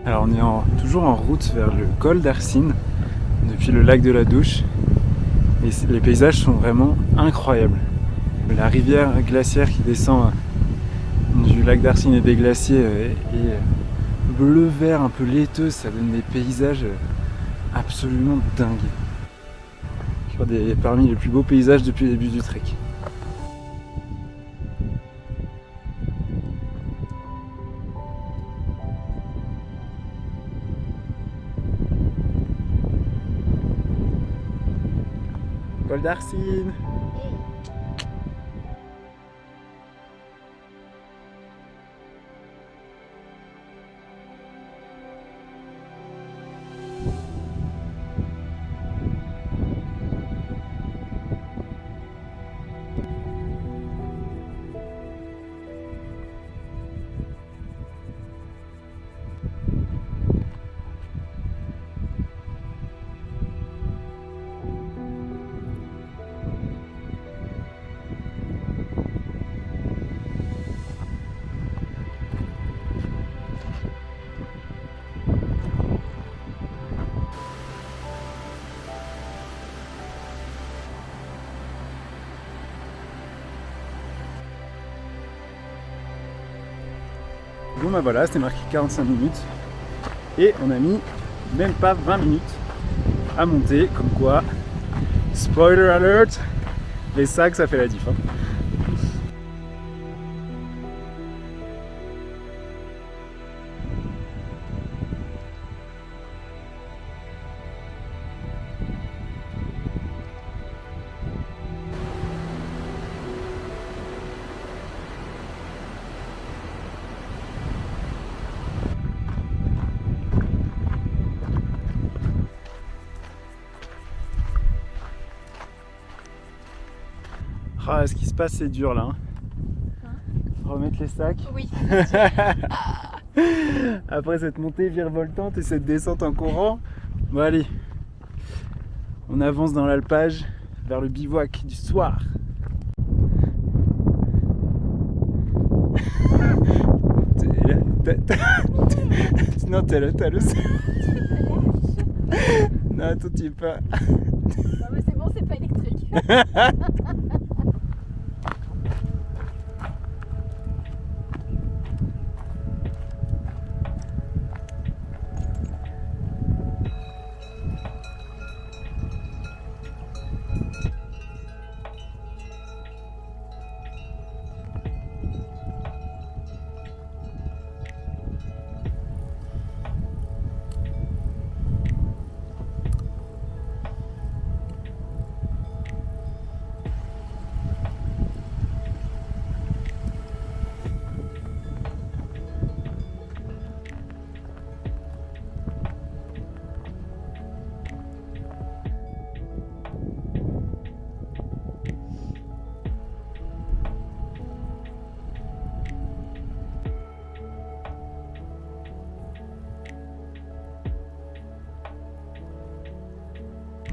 Alors on est toujours en route vers le col d'Arcine, depuis le lac de la Douche. Et les paysages sont vraiment incroyables. La rivière glaciaire qui descend du lac d'Arcine et des glaciers est bleu-vert, un peu laiteux, ça donne des paysages absolument dingue. Je crois parmi les plus beaux paysages depuis le début du trek. Col d'Arsine. Bon bah voilà, c'était marqué 45 minutes et on a mis même pas 20 minutes à monter, comme quoi, spoiler alert, les sacs ça fait la diff. Hein. Ah, ce qui se passe c'est dur là. Hein. Remettre les sacs. Oui. Après cette montée virevoltante et cette descente en courant. Bon allez, on avance dans l'alpage vers le bivouac du soir. Non, t'as le... Non, toi tu es pas... Non mais c'est bon, c'est pas électrique.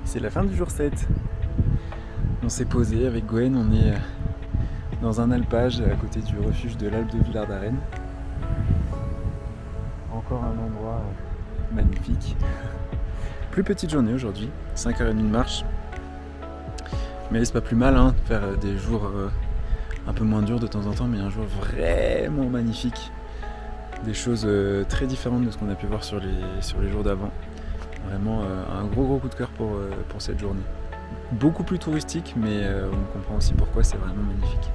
C'est la fin du jour 7. On s'est posé avec Gwen, on est dans un alpage à côté du refuge de l'Alpe de Villard-d'Arène. Encore un endroit magnifique. Plus petite journée aujourd'hui, 5h30 de marche. Mais c'est pas plus mal hein, de faire des jours un peu moins durs de temps en temps, mais un jour vraiment magnifique. Des choses très différentes de ce qu'on a pu voir sur les jours d'avant. Vraiment un gros coup de cœur pour cette journée. Beaucoup plus touristique, mais on comprend aussi pourquoi c'est vraiment magnifique.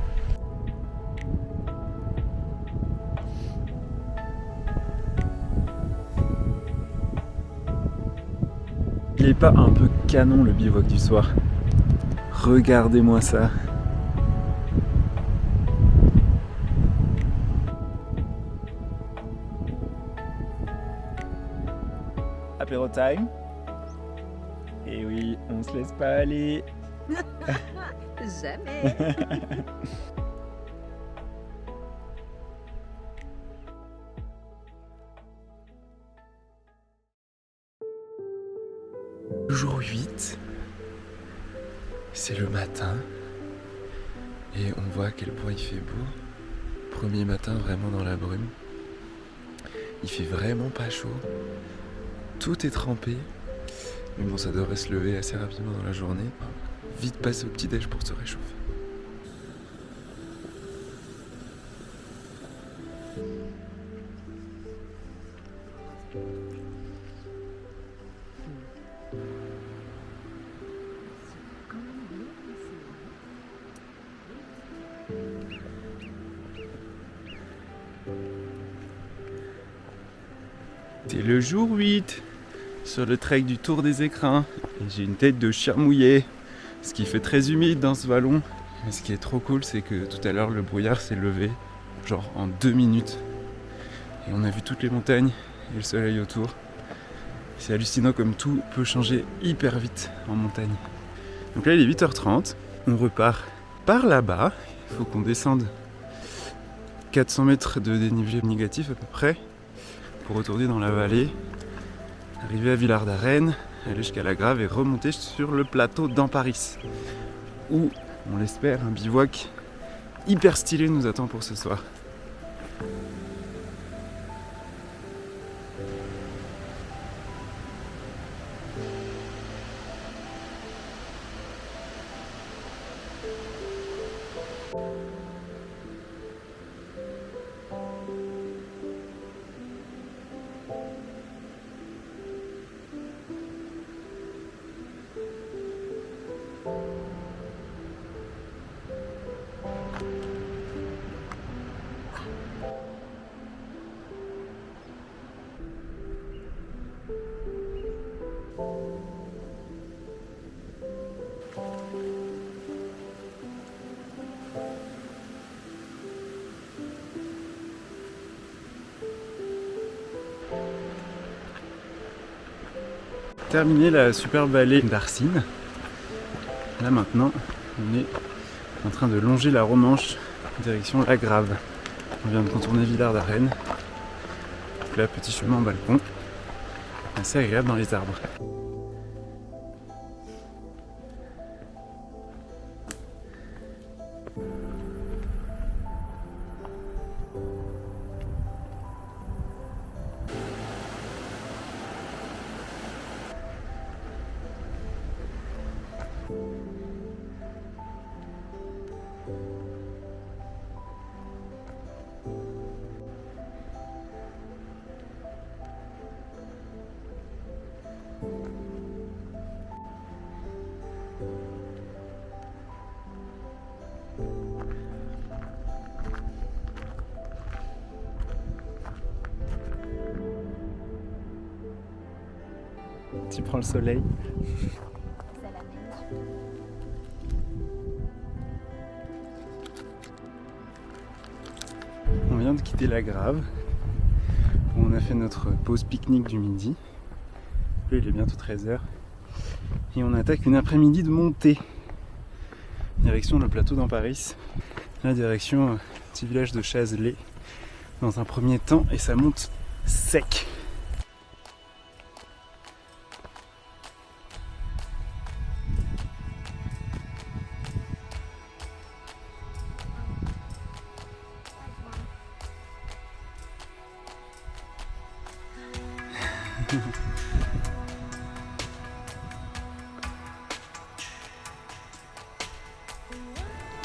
Il est pas un peu canon le bivouac du soir? Regardez-moi ça. Apéro time. Et oui, on se laisse pas aller. Jamais. Jour 8, c'est le matin et on voit à quel point il fait beau. Premier matin vraiment dans la brume. Il fait vraiment pas chaud. Tout est trempé. Mais bon, ça devrait se lever assez rapidement dans la journée. Vite passer au petit-déj pour se réchauffer. C'est le jour 8 sur le trek du Tour des Écrins et j'ai une tête de chien mouillé, ce qui fait très humide dans ce vallon. Mais ce qui est trop cool, c'est que tout à l'heure le brouillard s'est levé genre en 2 minutes et on a vu toutes les montagnes et le soleil autour. C'est hallucinant comme tout peut changer hyper vite en montagne. Donc là il est 8h30, on repart par là-bas, il faut qu'on descende 400 mètres de dénivelé négatif à peu près pour retourner dans la vallée, arriver à Villard-d'Arène, aller jusqu'à la Grave et remonter sur le plateau d'Amparis où, on l'espère, un bivouac hyper stylé nous attend pour ce soir. Terminé la superbe vallée d'Arcine. Là maintenant, on est en train de longer la Romanche direction la Grave. On vient de contourner Villard-d'Arène. Donc là, petit chemin en balcon, assez agréable dans les arbres. Tu prends le soleil. On vient de quitter la Grave où on a fait notre pause pique-nique du midi. Là, il est bientôt 13h et on attaque une après-midi de montée direction le plateau d'Amparis, la direction petit village de Chazelet dans un premier temps, et ça monte sec.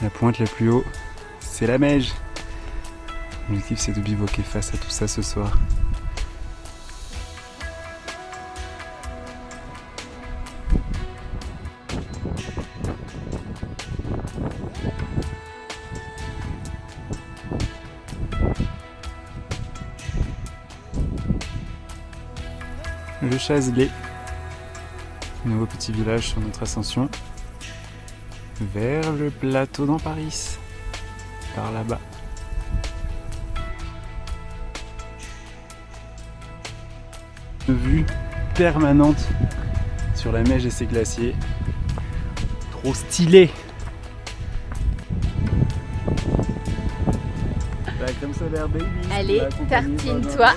La pointe la plus haut, c'est la Meige. L'objectif, c'est de bivouaquer face à tout ça ce soir. Le Chazelet, nouveau petit village sur notre ascension vers le plateau d'Amparis, par là-bas. Une vue permanente sur la Meige et ses glaciers. Trop stylé! Bah, comme ça a l'air baby. Allez, tartine-toi.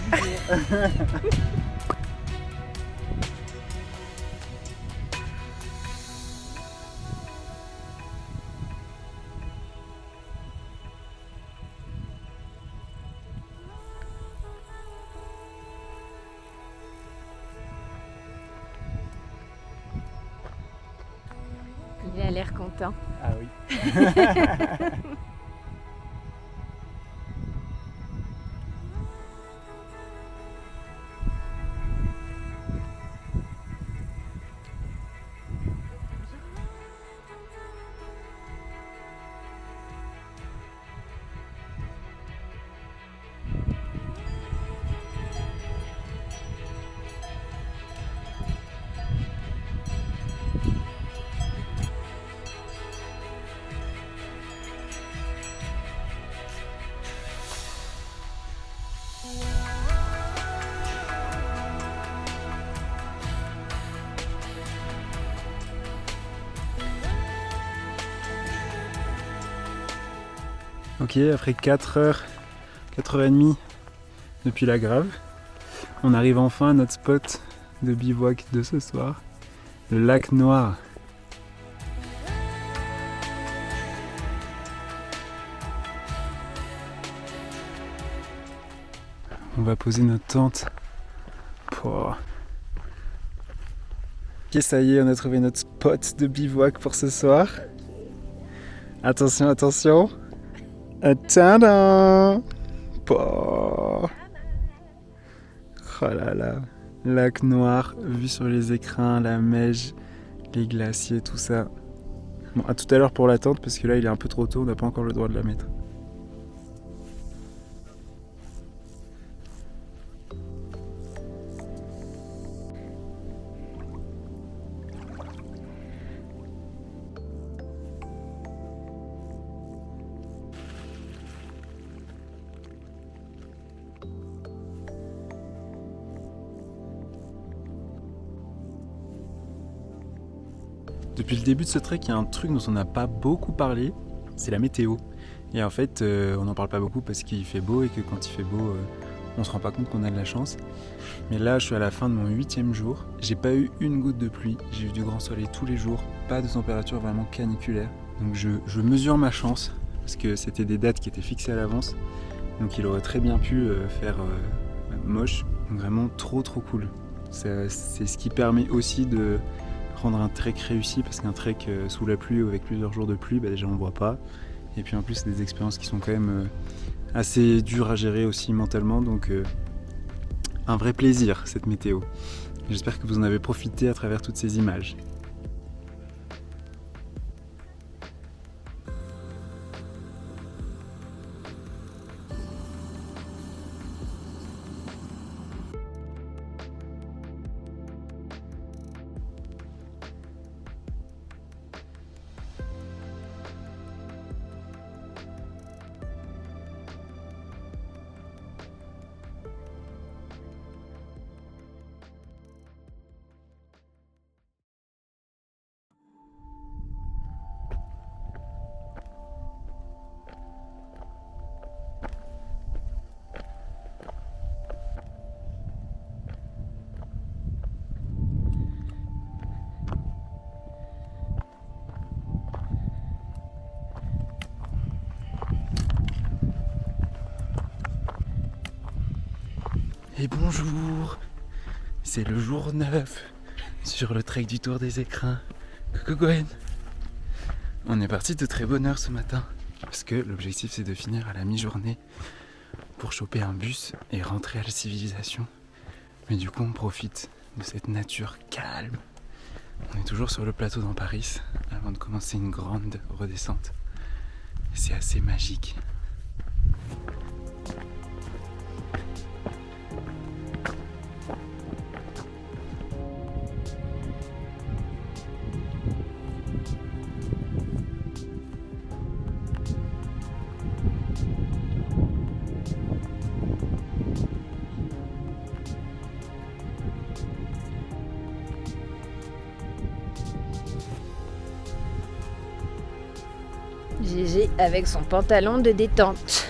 Il a l'air content. Ah oui. Ok, après 4h30 depuis la Grave, on arrive enfin à notre spot de bivouac de ce soir, le lac Noir. On va poser notre tente. Pouah. Ok, ça y est, on a trouvé notre spot de bivouac pour ce soir. Attention, attention. Tadam! Pouah. Oh là là. Lac Noir, vue sur les écrins, la Meije, les glaciers, tout ça. Bon, à tout à l'heure pour la tente, parce que là il est un peu trop tôt, on n'a pas encore le droit de la mettre. Depuis le début de ce trek, il y a un truc dont on n'a pas beaucoup parlé, c'est la météo. Et en fait, on n'en parle pas beaucoup parce qu'il fait beau et que quand il fait beau, on se rend pas compte qu'on a de la chance. Mais là, je suis à la fin de mon 8e jour. J'ai pas eu une goutte de pluie, j'ai eu du grand soleil tous les jours, pas de température vraiment caniculaire. Donc je mesure ma chance parce que c'était des dates qui étaient fixées à l'avance. Donc il aurait très bien pu faire moche. Donc vraiment trop cool. C'est ce qui permet aussi de rendre un trek réussi, parce qu'un trek sous la pluie ou avec plusieurs jours de pluie, bah déjà on ne voit pas. Et puis en plus c'est des expériences qui sont quand même assez dures à gérer aussi mentalement, donc un vrai plaisir cette météo. J'espère que vous en avez profité à travers toutes ces images. Et bonjour, c'est le jour 9 sur le trek du Tour des Écrins. Coucou Gwen. On est parti de très bonne heure ce matin parce que l'objectif c'est de finir à la mi-journée pour choper un bus et rentrer à la civilisation. Mais du coup on profite de cette nature calme. On est toujours sur le plateau dans Paris avant de commencer une grande redescente. C'est assez magique. GG avec son pantalon de détente.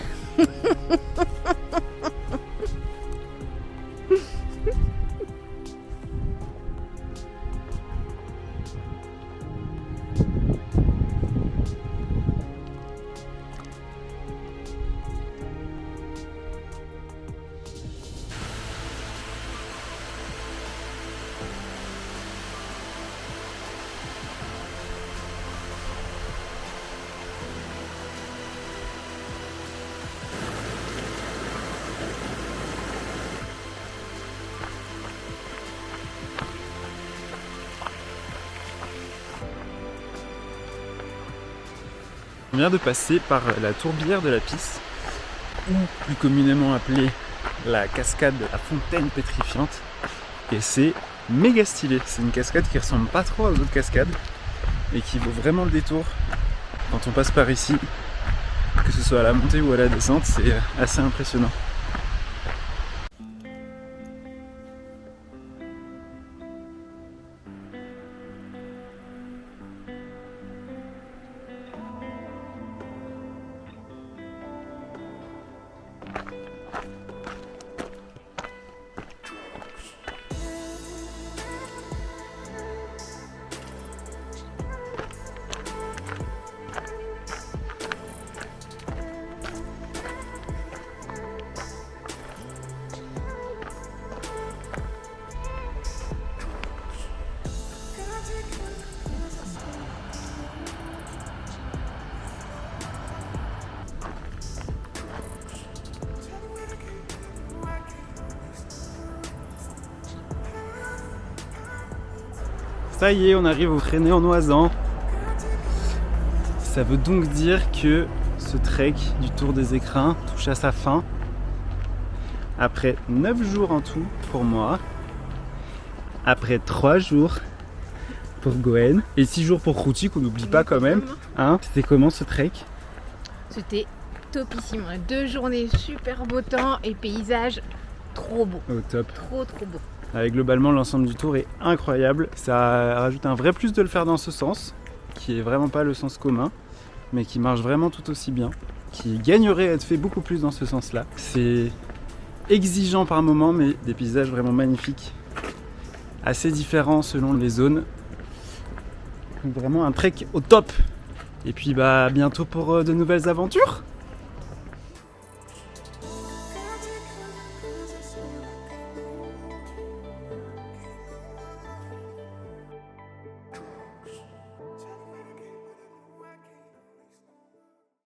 On vient de passer par la tourbière de la Pisse, ou plus communément appelée la cascade de la fontaine pétrifiante. Et c'est méga stylé, c'est une cascade qui ressemble pas trop aux autres cascades et qui vaut vraiment le détour quand on passe par ici, que ce soit à la montée ou à la descente, c'est assez impressionnant. Ça y est, on arrive au Fresnay en Oisans. Ça veut donc dire que ce trek du Tour des Écrins touche à sa fin. Après 9 jours en tout pour moi. Après 3 jours pour Gwen. Et 6 jours pour Routi, qu'on n'oublie pas quand même. Hein, c'était comment ce trek? C'était topissime. 2 journées, super beau temps et paysage trop beau. Au top. Trop beau. Globalement, l'ensemble du tour est incroyable. Ça rajoute un vrai plus de le faire dans ce sens, qui est vraiment pas le sens commun, mais qui marche vraiment tout aussi bien, qui gagnerait à être fait beaucoup plus dans ce sens-là. C'est exigeant par moments, mais des paysages vraiment magnifiques, assez différents selon les zones. Donc vraiment un trek au top. Et puis bah bientôt pour de nouvelles aventures.